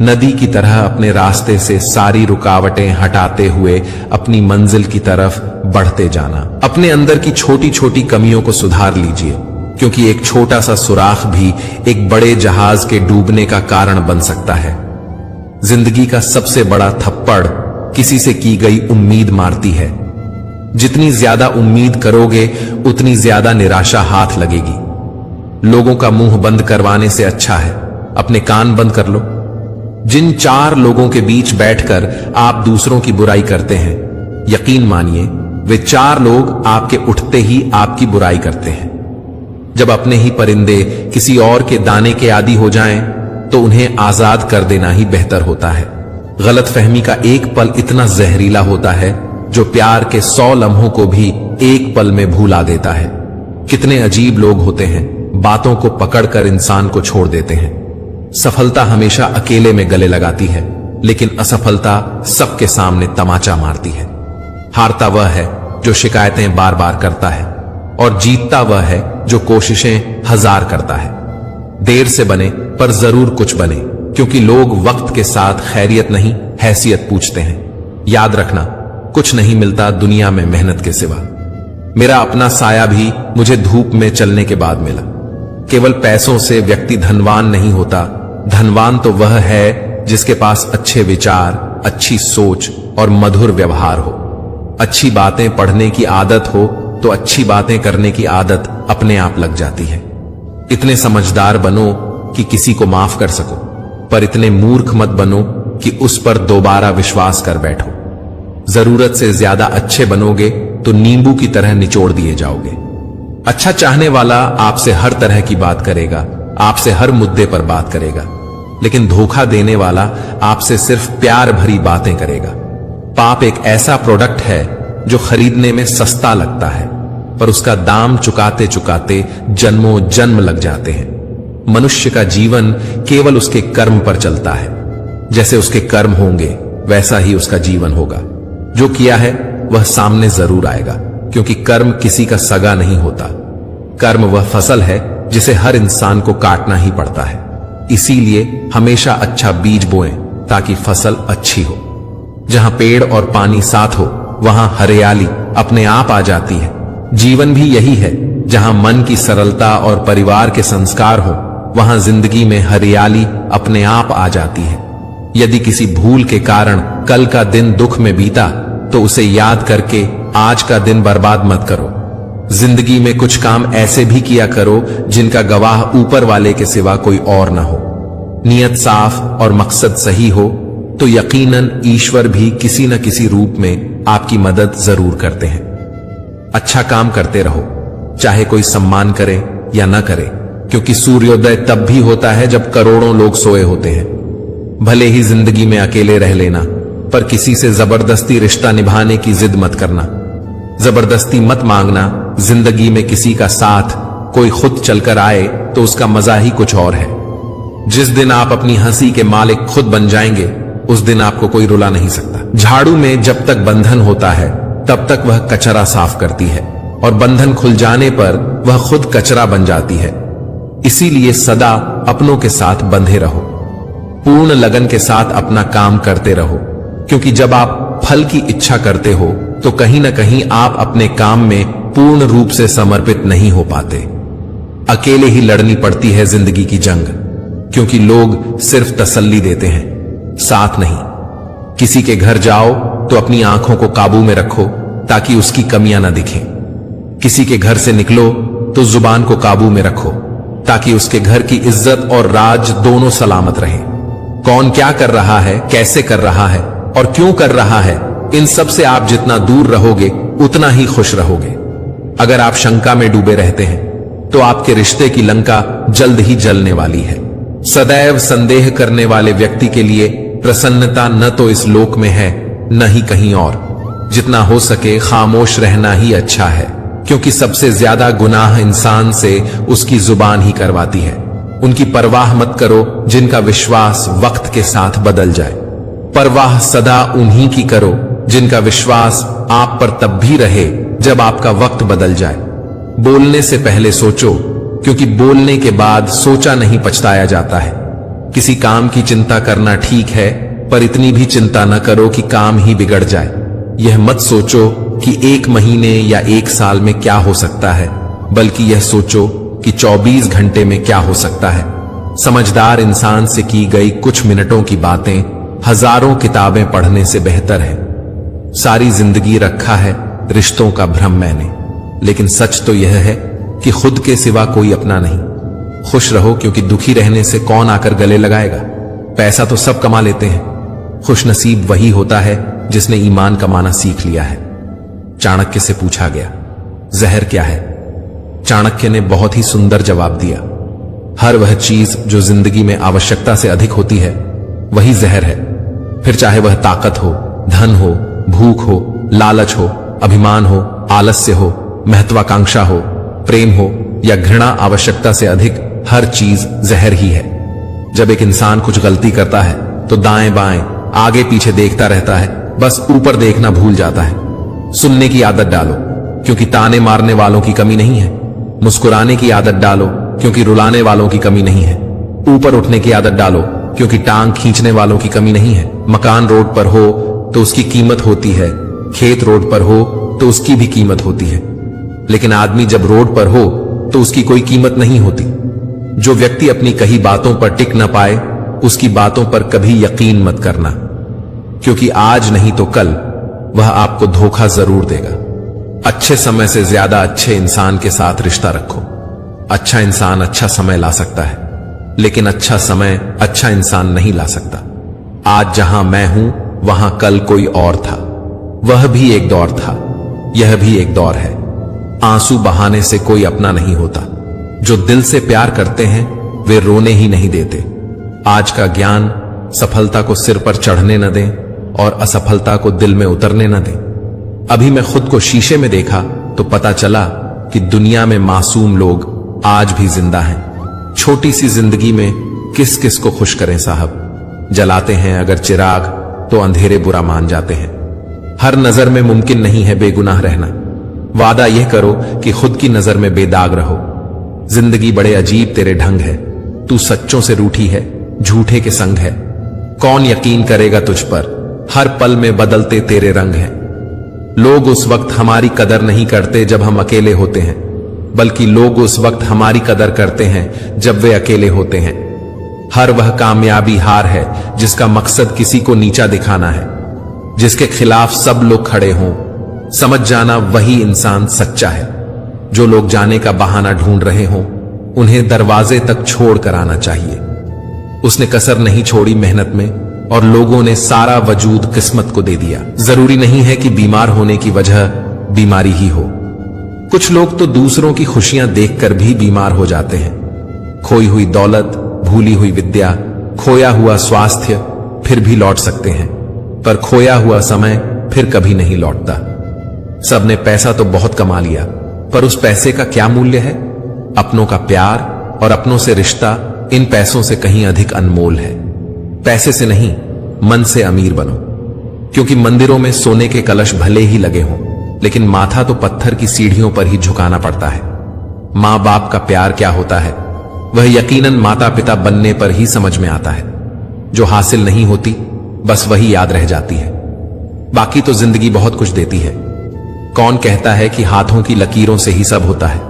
नदी की तरह अपने रास्ते से सारी रुकावटें हटाते हुए अपनी मंजिल की तरफ बढ़ते जाना। अपने अंदर की छोटी छोटी कमियों को सुधार लीजिए, क्योंकि एक छोटा सा सुराख भी एक बड़े जहाज के डूबने का कारण बन सकता है। जिंदगी का सबसे बड़ा थप्पड़ किसी से की गई उम्मीद मारती है। जितनी ज्यादा उम्मीद करोगे उतनी ज्यादा निराशा हाथ लगेगी। लोगों का मुंह बंद करवाने से अच्छा है अपने कान बंद कर लो। जिन 4 लोगों के बीच बैठकर आप दूसरों की बुराई करते हैं, यकीन मानिए वे 4 लोग आपके उठते ही आपकी बुराई करते हैं। जब अपने ही परिंदे किसी और के दाने के आदी हो जाएं, तो उन्हें आजाद कर देना ही बेहतर होता है। गलतफहमी का एक पल इतना जहरीला होता है जो प्यार के 100 लम्हों को भी एक पल में भुला देता है। कितने अजीब लोग होते हैं, बातों को पकड़कर इंसान को छोड़ देते हैं। सफलता हमेशा अकेले में गले लगाती है, लेकिन असफलता सबके सामने तमाचा मारती है। हारता वह है जो शिकायतें बार बार करता है, और जीतता वह है जो कोशिशें 1000 करता है। देर से बने पर जरूर कुछ बने, क्योंकि लोग वक्त के साथ खैरियत नहीं हैसियत पूछते हैं। याद रखना, कुछ नहीं मिलता दुनिया में मेहनत के सिवा। मेरा अपना साया भी मुझे धूप में चलने के बाद मिला। केवल पैसों से व्यक्ति धनवान नहीं होता। धनवान तो वह है जिसके पास अच्छे विचार, अच्छी सोच और मधुर व्यवहार हो। अच्छी बातें पढ़ने की आदत हो तो अच्छी बातें करने की आदत अपने आप लग जाती है। इतने समझदार बनो कि किसी को माफ कर सको, पर इतने मूर्ख मत बनो कि उस पर दोबारा विश्वास कर बैठो। जरूरत से ज्यादा अच्छे बनोगे तो नींबू की तरह निचोड़ दिए जाओगे। अच्छा चाहने वाला आपसे हर तरह की बात करेगा, आपसे हर मुद्दे पर बात करेगा, लेकिन धोखा देने वाला आपसे सिर्फ प्यार भरी बातें करेगा। पाप एक ऐसा प्रोडक्ट है जो खरीदने में सस्ता लगता है, पर उसका दाम चुकाते चुकाते जन्मों जन्म लग जाते हैं। मनुष्य का जीवन केवल उसके कर्म पर चलता है। जैसे उसके कर्म होंगे वैसा ही उसका जीवन होगा। जो किया है वह सामने जरूर आएगा, क्योंकि कर्म किसी का सगा नहीं होता। कर्म वह फसल है जिसे हर इंसान को काटना ही पड़ता है। इसीलिए हमेशा अच्छा बीज बोएं ताकि फसल अच्छी हो। जहां पेड़ और पानी साथ हो वहां हरियाली अपने आप आ जाती है। जीवन भी यही है, जहां मन की सरलता और परिवार के संस्कार हो वहां जिंदगी में हरियाली अपने आप आ जाती है। यदि किसी भूल के कारण कल का दिन दुख में बीता तो उसे याद करके आज का दिन बर्बाद मत करो। जिंदगी में कुछ काम ऐसे भी किया करो जिनका गवाह ऊपर वाले के सिवा कोई और ना हो। नियत साफ और मकसद सही हो तो यकीनन ईश्वर भी किसी न किसी रूप में आपकी मदद जरूर करते हैं। अच्छा काम करते रहो, चाहे कोई सम्मान करे या न करे, क्योंकि सूर्योदय तब भी होता है जब करोड़ों लोग सोए होते हैं। भले ही जिंदगी में अकेले रह लेना, पर किसी से जबरदस्ती रिश्ता निभाने की जिद मत करना। जबरदस्ती मत मांगना। जिंदगी में किसी का साथ कोई खुद चलकर आए तो उसका मजा ही कुछ और है। जिस दिन आप अपनी हंसी के मालिक खुद बन जाएंगे, उस दिन आपको कोई रुला नहीं सकता। झाड़ू में जब तक बंधन होता है तब तक वह कचरा साफ करती है, और बंधन खुल जाने पर वह खुद कचरा बन जाती है। इसीलिए सदा अपनों के साथ बंधे रहो, पूर्ण लगन के साथ अपना काम करते रहो, क्योंकि जब आप फल की इच्छा करते हो तो कहीं ना कहीं आप अपने काम में पूर्ण रूप से समर्पित नहीं हो पाते। अकेले ही लड़नी पड़ती है जिंदगी की जंग, क्योंकि लोग सिर्फ तसल्ली देते हैं, साथ नहीं। किसी के घर जाओ तो अपनी आंखों को काबू में रखो ताकि उसकी कमियां ना दिखें। किसी के घर से निकलो तो जुबान को काबू में रखो ताकि उसके घर की इज्जत और राज दोनों सलामत रहे। कौन क्या कर रहा है, कैसे कर रहा है और क्यों कर रहा है, इन सब से आप जितना दूर रहोगे उतना ही खुश रहोगे। अगर आप शंका में डूबे रहते हैं तो आपके रिश्ते की लंका जल्द ही जलने वाली है। सदैव संदेह करने वाले व्यक्ति के लिए प्रसन्नता न तो इस लोक में है न ही कहीं और। जितना हो सके खामोश रहना ही अच्छा है, क्योंकि सबसे ज्यादा गुनाह इंसान से उसकी जुबान ही करवाती है। उनकी परवाह मत करो जिनका विश्वास वक्त के साथ बदल जाए। परवाह सदा उन्हीं की करो जिनका विश्वास आप पर तब भी रहे जब आपका वक्त बदल जाए। बोलने से पहले सोचो, क्योंकि बोलने के बाद सोचा नहीं पछताया जाता है। किसी काम की चिंता करना ठीक है, पर इतनी भी चिंता न करो कि काम ही बिगड़ जाए। यह मत सोचो कि 1 महीने या 1 साल में क्या हो सकता है, बल्कि यह सोचो कि 24 घंटे में क्या हो सकता है। समझदार इंसान से की गई कुछ मिनटों की बातें हजारों किताबें पढ़ने से बेहतर है। सारी जिंदगी रखा है रिश्तों का भ्रम मैंने, लेकिन सच तो यह है कि खुद के सिवा कोई अपना नहीं। खुश रहो, क्योंकि दुखी रहने से कौन आकर गले लगाएगा। पैसा तो सब कमा लेते हैं, खुश नसीब वही होता है जिसने ईमान कमाना सीख लिया है। चाणक्य से पूछा गया, जहर क्या है? चाणक्य ने बहुत ही सुंदर जवाब दिया, हर वह चीज जो जिंदगी में आवश्यकता से अधिक होती है वही जहर है। फिर चाहे वह ताकत हो, धन हो, भूख हो, लालच हो, अभिमान हो, आलस्य हो, महत्वाकांक्षा हो, प्रेम हो या घृणा, आवश्यकता से अधिक हर चीज जहर ही है। जब एक इंसान कुछ गलती करता है तो दाएं बाएं आगे पीछे देखता रहता है, बस ऊपर देखना भूल जाता है। सुनने की आदत डालो, क्योंकि ताने मारने वालों की कमी नहीं है। मुस्कुराने की आदत डालो, क्योंकि रुलाने वालों की कमी नहीं है। ऊपर उठने की आदत डालो, क्योंकि टांग खींचने वालों की कमी नहीं है। मकान रोड पर हो तो उसकी कीमत होती है, खेत रोड पर हो तो उसकी भी कीमत होती है, लेकिन आदमी जब रोड पर हो तो उसकी कोई कीमत नहीं होती। जो व्यक्ति अपनी कही बातों पर टिक न पाए, उसकी बातों पर कभी यकीन मत करना, क्योंकि आज नहीं तो कल वह आपको धोखा जरूर देगा। अच्छे समय से ज्यादा अच्छे इंसान के साथ रिश्ता रखो। अच्छा इंसान अच्छा समय ला सकता है, लेकिन अच्छा समय अच्छा इंसान नहीं ला सकता। आज जहां मैं हूं वहां कल कोई और था, वह भी एक दौर था, यह भी एक दौर है। आंसू बहाने से कोई अपना नहीं होता। जो दिल से प्यार करते हैं वे रोने ही नहीं देते। आज का ज्ञान सफलता को सिर पर चढ़ने न दें और असफलता को दिल में उतरने न दें। अभी मैं खुद को शीशे में देखा तो पता चला कि दुनिया में मासूम लोग आज भी जिंदा हैं। छोटी सी जिंदगी में किस किस को खुश करें साहब। जलाते हैं अगर चिराग तो अंधेरे बुरा मान जाते हैं। हर नजर में मुमकिन नहीं है बेगुनाह रहना। वादा यह करो कि खुद की नजर में बेदाग रहो। जिंदगी बड़े अजीब तेरे ढंग है, तू सच्चों से रूठी है, झूठे के संग है। कौन यकीन करेगा तुझ पर, हर पल में बदलते तेरे रंग हैं। लोग उस वक्त हमारी कदर नहीं करते जब हम अकेले होते हैं, बल्कि लोग उस वक्त हमारी कदर करते हैं जब वे अकेले होते हैं। हर वह कामयाबी हार है जिसका मकसद किसी को नीचा दिखाना है, जिसके खिलाफ सब लोग खड़े हों। समझ जाना वही इंसान सच्चा है। जो लोग जाने का बहाना ढूंढ रहे हों उन्हें दरवाजे तक छोड़ कर आना चाहिए। उसने कसर नहीं छोड़ी मेहनत में और लोगों ने सारा वजूद किस्मत को दे दिया। जरूरी नहीं है कि बीमार होने की वजह बीमारी ही हो। कुछ लोग तो दूसरों की खुशियां देखकर भी बीमार हो जाते हैं। खोई हुई दौलत, भूली हुई विद्या, खोया हुआ स्वास्थ्य फिर भी लौट सकते हैं, पर खोया हुआ समय फिर कभी नहीं लौटता। सबने पैसा तो बहुत कमा लिया, पर उस पैसे का क्या मूल्य है? अपनों का प्यार और अपनों से रिश्ता इन पैसों से कहीं अधिक अनमोल है। पैसे से नहीं, मन से अमीर बनो, क्योंकि मंदिरों में सोने के कलश भले ही लगे हों, लेकिन माथा तो पत्थर की सीढ़ियों पर ही झुकाना पड़ता है। मां बाप का प्यार क्या होता है, वह यकीनन माता पिता बनने पर ही समझ में आता है। जो हासिल नहीं होती बस वही याद रह जाती है। बाकी तो जिंदगी बहुत कुछ देती है। कौन कहता है कि हाथों की लकीरों से ही सब होता है?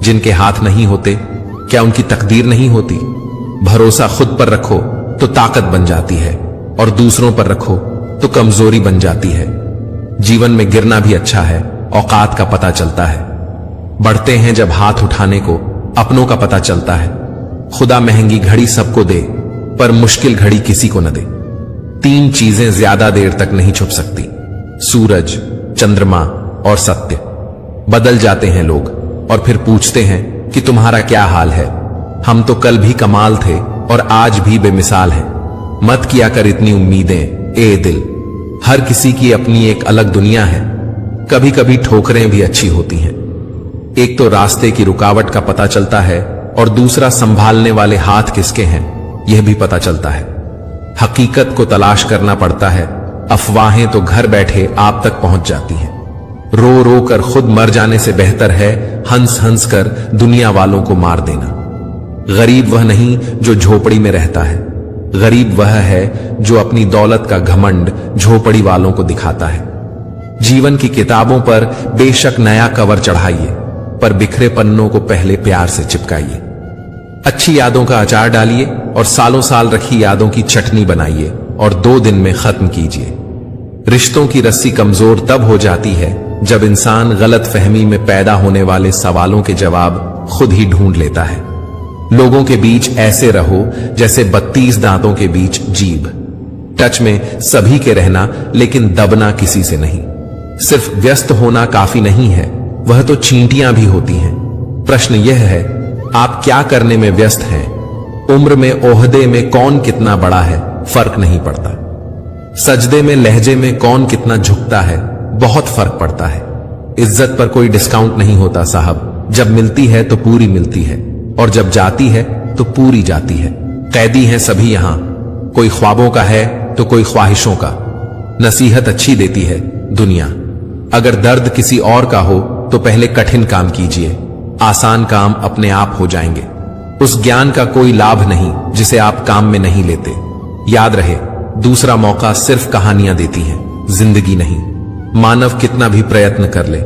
जिनके हाथ नहीं होते क्या उनकी तकदीर नहीं होती? भरोसा खुद पर रखो तो ताकत बन जाती है, और दूसरों पर रखो तो कमजोरी बन जाती है। जीवन में गिरना भी अच्छा है, औकात का पता चलता है। बढ़ते हैं जब हाथ उठाने को, अपनों का पता चलता है। खुदा महंगी घड़ी सबको दे, पर मुश्किल घड़ी किसी को न दे। 3 चीजें ज्यादा देर तक नहीं छुप सकती: सूरज, चंद्रमा और सत्य। बदल जाते हैं लोग और फिर पूछते हैं कि तुम्हारा क्या हाल है। हम तो कल भी कमाल थे और आज भी बेमिसाल हैं। मत किया कर इतनी उम्मीदें ए दिल, हर किसी की अपनी एक अलग दुनिया है। कभी कभी ठोकरें भी अच्छी होती हैं। एक तो रास्ते की रुकावट का पता चलता है और दूसरा संभालने वाले हाथ किसके हैं यह भी पता चलता है। हकीकत को तलाश करना पड़ता है, अफवाहें तो घर बैठे आप तक पहुंच जाती हैं। रो रो कर खुद मर जाने से बेहतर है हंस हंस कर दुनिया वालों को मार देना। गरीब वह नहीं जो झोपड़ी में रहता है, गरीब वह है जो अपनी दौलत का घमंड झोपड़ी वालों को दिखाता है। जीवन की किताबों पर बेशक नया कवर चढ़ाइए, पर बिखरे पन्नों को पहले प्यार से चिपकाइए। अच्छी यादों का अचार डालिए और सालों साल रखी यादों की चटनी बनाइए और 2 दिन में खत्म कीजिए। रिश्तों की रस्सी कमजोर तब हो जाती है जब इंसान गलत फहमी में पैदा होने वाले सवालों के जवाब खुद ही ढूंढ लेता है। लोगों के बीच ऐसे रहो जैसे 32 दांतों के बीच जीभ। टच में सभी के रहना, लेकिन दबना किसी से नहीं। सिर्फ व्यस्त होना काफी नहीं है, वह तो चींटियां भी होती हैं। प्रश्न यह है, आप क्या करने में व्यस्त हैं? उम्र में, ओहदे में कौन कितना बड़ा है फर्क नहीं पड़ता। सजदे में, लहजे में कौन कितना झुकता है बहुत फर्क पड़ता है। इज्जत पर कोई डिस्काउंट नहीं होता साहब। जब मिलती है तो पूरी मिलती है, और जब जाती है तो पूरी जाती है। कैदी हैं सभी यहां, कोई ख्वाबों का है तो कोई ख्वाहिशों का। नसीहत अच्छी देती है दुनिया। अगर दर्द किसी और का हो तो पहले कठिन काम कीजिए, आसान काम अपने आप हो जाएंगे। उस ज्ञान का कोई लाभ नहीं जिसे आप काम में नहीं लेते। याद रहे, दूसरा मौका सिर्फ कहानियां देती हैं, जिंदगी नहीं। मानव कितना भी प्रयत्न कर ले,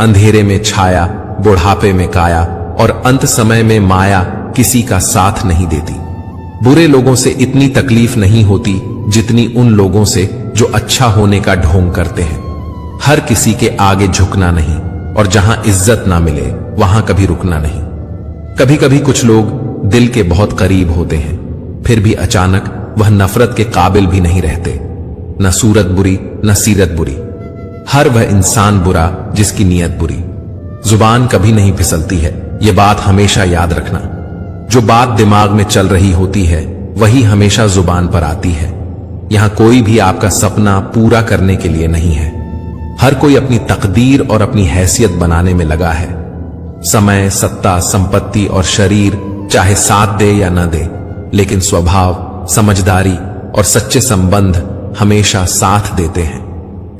अंधेरे में छाया, बुढ़ापे में काया और अंत समय में माया किसी का साथ नहीं देती। बुरे लोगों से इतनी तकलीफ नहीं होती जितनी उन लोगों से जो अच्छा होने का ढोंग करते हैं। हर किसी के आगे झुकना नहीं, और जहां इज्जत ना मिले वहां कभी रुकना नहीं। कभी कभी कुछ लोग दिल के बहुत करीब होते हैं, फिर भी अचानक वह नफरत के काबिल भी नहीं रहते। न सूरत बुरी न सीरत बुरी, हर वह इंसान बुरा जिसकी नीयत बुरी। जुबान कभी नहीं फिसलती है, यह बात हमेशा याद रखना। जो बात दिमाग में चल रही होती है वही हमेशा जुबान पर आती है। यहां कोई भी आपका सपना पूरा करने के लिए नहीं है। हर कोई अपनी तकदीर और अपनी हैसियत बनाने में लगा है। समय, सत्ता, संपत्ति और शरीर चाहे साथ दे या न दे, लेकिन स्वभाव, समझदारी और सच्चे संबंध हमेशा साथ देते हैं।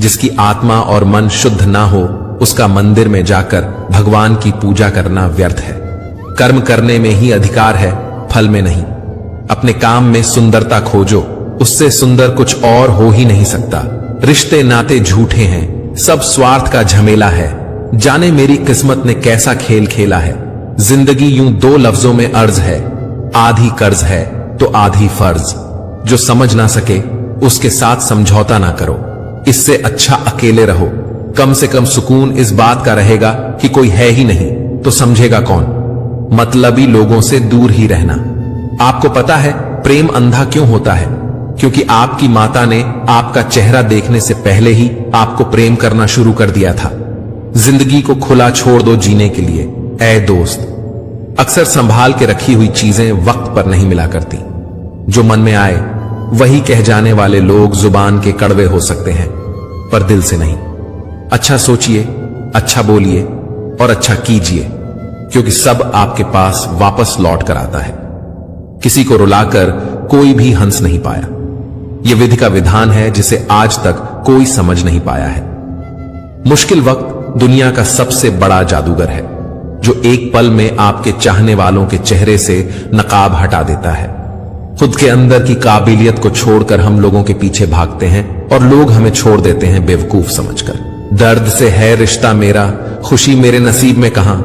जिसकी आत्मा और मन शुद्ध ना हो उसका मंदिर में जाकर भगवान की पूजा करना व्यर्थ है। कर्म करने में ही अधिकार है, फल में नहीं। अपने काम में सुंदरता खोजो, उससे सुंदर कुछ और हो ही नहीं सकता। रिश्ते नाते झूठे हैं, सब स्वार्थ का झमेला है। जाने मेरी किस्मत ने कैसा खेल खेला है। जिंदगी यूं 2 लफ्जों में अर्ज है, आधी कर्ज है तो आधी फर्ज। जो समझ ना सके उसके साथ समझौता ना करो, इससे अच्छा अकेले रहो। कम से कम सुकून इस बात का रहेगा कि कोई है ही नहीं तो समझेगा कौन। मतलबी लोगों से दूर ही रहना। आपको पता है प्रेम अंधा क्यों होता है? क्योंकि आपकी माता ने आपका चेहरा देखने से पहले ही आपको प्रेम करना शुरू कर दिया था। जिंदगी को खुला छोड़ दो जीने के लिए ऐ दोस्त। अक्सर संभाल के रखी हुई चीजें वक्त पर नहीं मिला करती। जो मन में आए वही कह जाने वाले लोग जुबान के कड़वे हो सकते हैं, पर दिल से नहीं। अच्छा सोचिए, अच्छा बोलिए और अच्छा कीजिए, क्योंकि सब आपके पास वापस लौट कर आता है। किसी को रुलाकर कोई भी हंस नहीं पाया। यह विधि का विधान है जिसे आज तक कोई समझ नहीं पाया है। मुश्किल वक्त दुनिया का सबसे बड़ा जादूगर है, जो एक पल में आपके चाहने वालों के चेहरे से नकाब हटा देता है। खुद के अंदर की काबिलियत को छोड़कर हम लोगों के पीछे भागते हैं और लोग हमें छोड़ देते हैं बेवकूफ समझकर। दर्द से है रिश्ता मेरा, खुशी मेरे नसीब में कहां।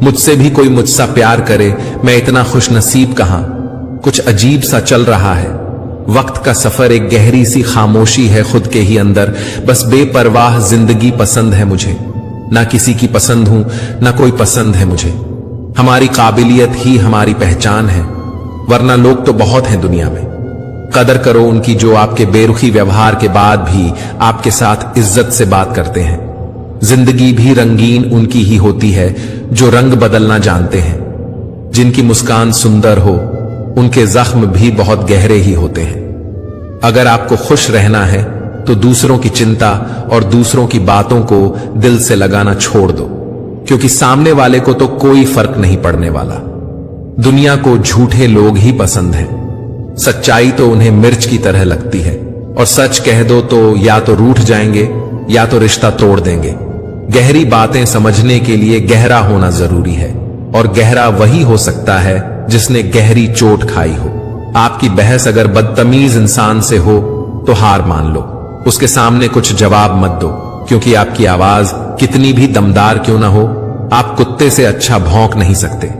मुझसे भी कोई मुझसा प्यार करे, मैं इतना खुश नसीब कहां। कुछ अजीब सा चल रहा है। वक्त का सफर एक गहरी सी खामोशी है खुद के ही अंदर। बस बेपरवाह जिंदगी पसंद है मुझे। ना किसी की पसंद हूं, ना कोई पसंद है मुझे। हमारी काबिलियत ही हमारी पहचान है, वरना लोग तो बहुत हैं दुनिया में। कदर करो उनकी जो आपके बेरुखी व्यवहार के बाद भी आपके साथ इज्जत से बात करते हैं। जिंदगी भी रंगीन उनकी ही होती है जो रंग बदलना जानते हैं। जिनकी मुस्कान सुंदर हो, उनके जख्म भी बहुत गहरे ही होते हैं। अगर आपको खुश रहना है तो दूसरों की चिंता और दूसरों की बातों को दिल से लगाना छोड़ दो, क्योंकि सामने वाले को तो कोई फर्क नहीं पड़ने वाला। दुनिया को झूठे लोग ही पसंद हैं। सच्चाई तो उन्हें मिर्च की तरह लगती है, और सच कह दो तो या तो रूठ जाएंगे या तो रिश्ता तोड़ देंगे। गहरी बातें समझने के लिए गहरा होना जरूरी है, और गहरा वही हो सकता है जिसने गहरी चोट खाई हो। आपकी बहस अगर बदतमीज इंसान से हो तो हार मान लो, उसके सामने कुछ जवाब मत दो, क्योंकि आपकी आवाज कितनी भी दमदार क्यों ना हो, आप कुत्ते से अच्छा भौंक नहीं सकते।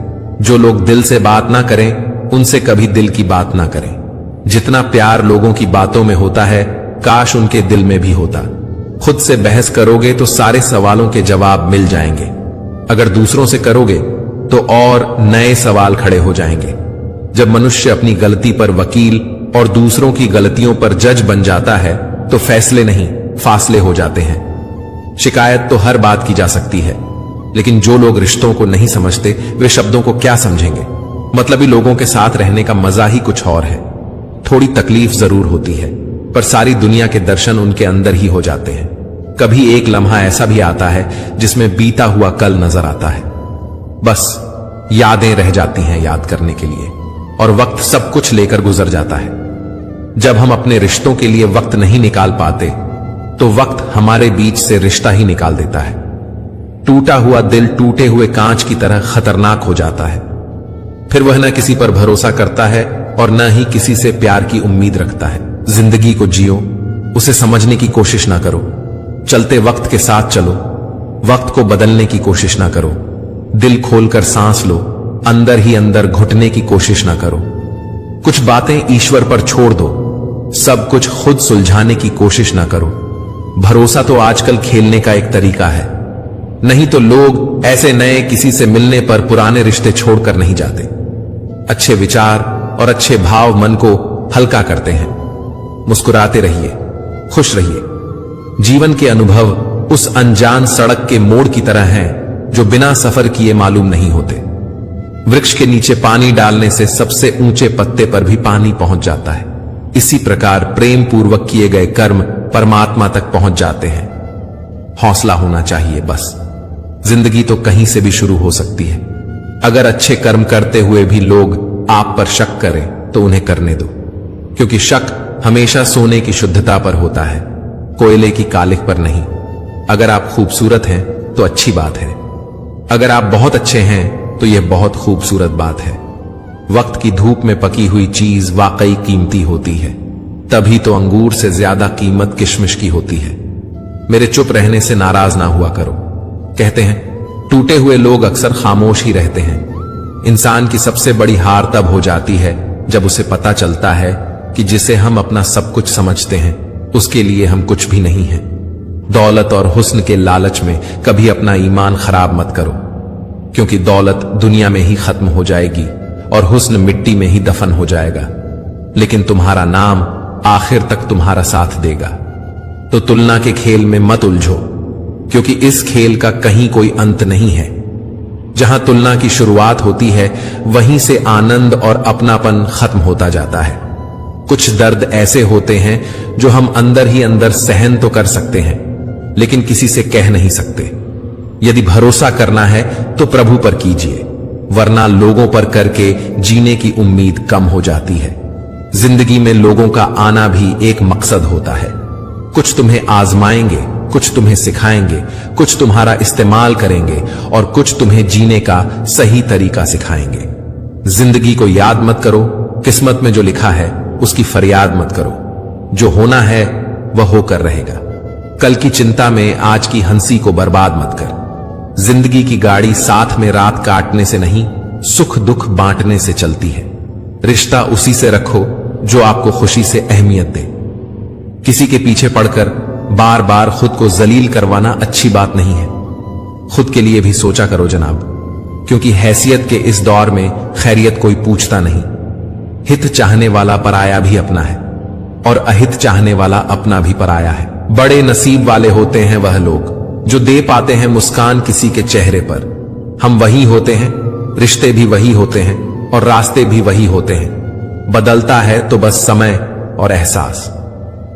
जो लोग दिल से बात ना करें, उनसे कभी दिल की बात ना करें। जितना प्यार लोगों की बातों में होता है, काश उनके दिल में भी होता। खुद से बहस करोगे तो सारे सवालों के जवाब मिल जाएंगे। अगर दूसरों से करोगे तो और नए सवाल खड़े हो जाएंगे। जब मनुष्य अपनी गलती पर वकील और दूसरों की गलतियों पर जज बन जाता है तो फैसले नहीं, फासले हो जाते हैं। शिकायत तो हर बात की जा सकती है, लेकिन जो लोग रिश्तों को नहीं समझते वे शब्दों को क्या समझेंगे। मतलबी लोगों के साथ रहने का मजा ही कुछ और है। थोड़ी तकलीफ जरूर होती है, पर सारी दुनिया के दर्शन उनके अंदर ही हो जाते हैं। कभी एक लम्हा ऐसा भी आता है जिसमें बीता हुआ कल नजर आता है। बस यादें रह जाती हैं याद करने के लिए, और वक्त सब कुछ लेकर गुजर जाता है। जब हम अपने रिश्तों के लिए वक्त नहीं निकाल पाते तो वक्त हमारे बीच से रिश्ता ही निकाल देता है। टूटा हुआ दिल टूटे हुए कांच की तरह खतरनाक हो जाता है। फिर वह न किसी पर भरोसा करता है और न ही किसी से प्यार की उम्मीद रखता है। जिंदगी को जियो, उसे समझने की कोशिश ना करो। चलते वक्त के साथ चलो, वक्त को बदलने की कोशिश ना करो। दिल खोलकर सांस लो, अंदर ही अंदर घुटने की कोशिश ना करो। कुछ बातें ईश्वर पर छोड़ दो, सब कुछ खुद सुलझाने की कोशिश ना करो। भरोसा तो आजकल खेलने का एक तरीका है, नहीं तो लोग ऐसे नए किसी से मिलने पर पुराने रिश्ते छोड़कर नहीं जाते। अच्छे विचार और अच्छे भाव मन को हल्का करते हैं। मुस्कुराते रहिए, खुश रहिए। जीवन के अनुभव उस अनजान सड़क के मोड़ की तरह हैं जो बिना सफर किए मालूम नहीं होते। वृक्ष के नीचे पानी डालने से सबसे ऊंचे पत्ते पर भी पानी पहुंच जाता है। इसी प्रकार प्रेम पूर्वक किए गए कर्म परमात्मा तक पहुंच जाते हैं। हौसला होना चाहिए बस। जिंदगी तो कहीं से भी शुरू हो सकती है। अगर अच्छे कर्म करते हुए भी लोग आप पर शक करें तो उन्हें करने दो, क्योंकि शक हमेशा सोने की शुद्धता पर होता है, कोयले की कालिख पर नहीं। अगर आप खूबसूरत हैं तो अच्छी बात है, अगर आप बहुत अच्छे हैं तो यह बहुत खूबसूरत बात है। वक्त की धूप में पकी हुई चीज वाकई कीमती होती है, तभी तो अंगूर से ज्यादा कीमत किशमिश की होती है। मेरे चुप रहने से नाराज ना हुआ करो। कहते हैं टूटे हुए लोग अक्सर खामोश ही रहते हैं। इंसान की सबसे बड़ी हार तब हो जाती है जब उसे पता चलता है कि जिसे हम अपना सब कुछ समझते हैं उसके लिए हम कुछ भी नहीं हैं। दौलत और हुस्न के लालच में कभी अपना ईमान खराब मत करो, क्योंकि दौलत दुनिया में ही खत्म हो जाएगी और हुस्न मिट्टी में ही दफन हो जाएगा। लेकिन तुम्हारा नाम आखिर तक तुम्हारा साथ देगा। तो तुलना के खेल में मत उलझो, क्योंकि इस खेल का कहीं कोई अंत नहीं है। जहां तुलना की शुरुआत होती है, वहीं से आनंद और अपनापन खत्म होता जाता है। कुछ दर्द ऐसे होते हैं जो हम अंदर ही अंदर सहन तो कर सकते हैं, लेकिन किसी से कह नहीं सकते। यदि भरोसा करना है तो प्रभु पर कीजिए, वरना लोगों पर करके जीने की उम्मीद कम हो जाती है। जिंदगी में लोगों का आना भी एक मकसद होता है। कुछ तुम्हें आजमाएंगे, कुछ तुम्हें सिखाएंगे, कुछ तुम्हारा इस्तेमाल करेंगे और कुछ तुम्हें जीने का सही तरीका सिखाएंगे। जिंदगी को याद मत करो, किस्मत में जो लिखा है उसकी फरियाद मत करो। जो होना है वह होकर रहेगा। कल की चिंता में आज की हंसी को बर्बाद मत कर। जिंदगी की गाड़ी साथ में रात काटने से नहीं, सुख दुख बांटने से चलती है। रिश्ता उसी से रखो जो आपको खुशी से अहमियत दे। किसी के पीछे पड़कर बार बार खुद को जलील करवाना अच्छी बात नहीं है। खुद के लिए भी सोचा करो जनाब, क्योंकि हैसियत के इस दौर में खैरियत कोई पूछता नहीं। हित चाहने वाला पराया भी अपना है और अहित चाहने वाला अपना भी पराया है। बड़े नसीब वाले होते हैं वह लोग जो दे पाते हैं मुस्कान किसी के चेहरे पर। हम वही होते हैं, रिश्ते भी वही होते हैं और रास्ते भी वही होते हैं। बदलता है तो बस समय और एहसास।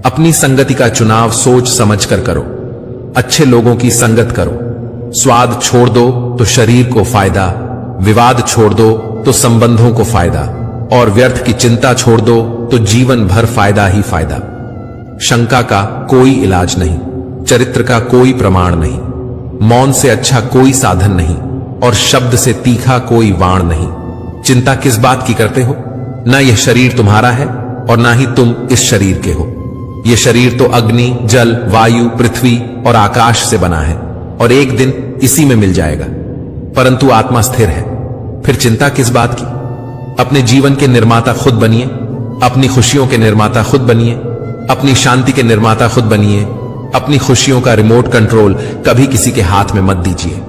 अपनी संगति का चुनाव सोच समझ कर करो। अच्छे लोगों की संगत करो। स्वाद छोड़ दो तो शरीर को फायदा, विवाद छोड़ दो तो संबंधों को फायदा, और व्यर्थ की चिंता छोड़ दो तो जीवन भर फायदा ही फायदा। शंका का कोई इलाज नहीं, चरित्र का कोई प्रमाण नहीं, मौन से अच्छा कोई साधन नहीं और शब्द से तीखा कोई वाण नहीं। चिंता किस बात की करते हो? ना यह शरीर तुम्हारा है और ना ही तुम इस शरीर के हो। यह शरीर तो अग्नि, जल, वायु, पृथ्वी और आकाश से बना है और एक दिन इसी में मिल जाएगा। परंतु आत्मा स्थिर है, फिर चिंता किस बात की? अपने जीवन के निर्माता खुद बनिए, अपनी खुशियों के निर्माता खुद बनिए, अपनी शांति के निर्माता खुद बनिए। अपनी खुशियों का रिमोट कंट्रोल कभी किसी के हाथ में मत दीजिए।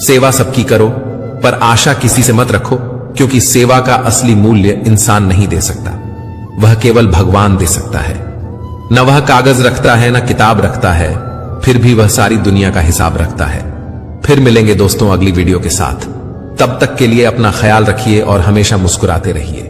सेवा सबकी करो, पर आशा किसी से मत रखो, क्योंकि सेवा का असली मूल्य इंसान नहीं दे सकता, वह केवल भगवान दे सकता है। न वह कागज रखता है, न किताब रखता है, फिर भी वह सारी दुनिया का हिसाब रखता है। फिर मिलेंगे दोस्तों अगली वीडियो के साथ। तब तक के लिए अपना ख्याल रखिए और हमेशा मुस्कुराते रहिए।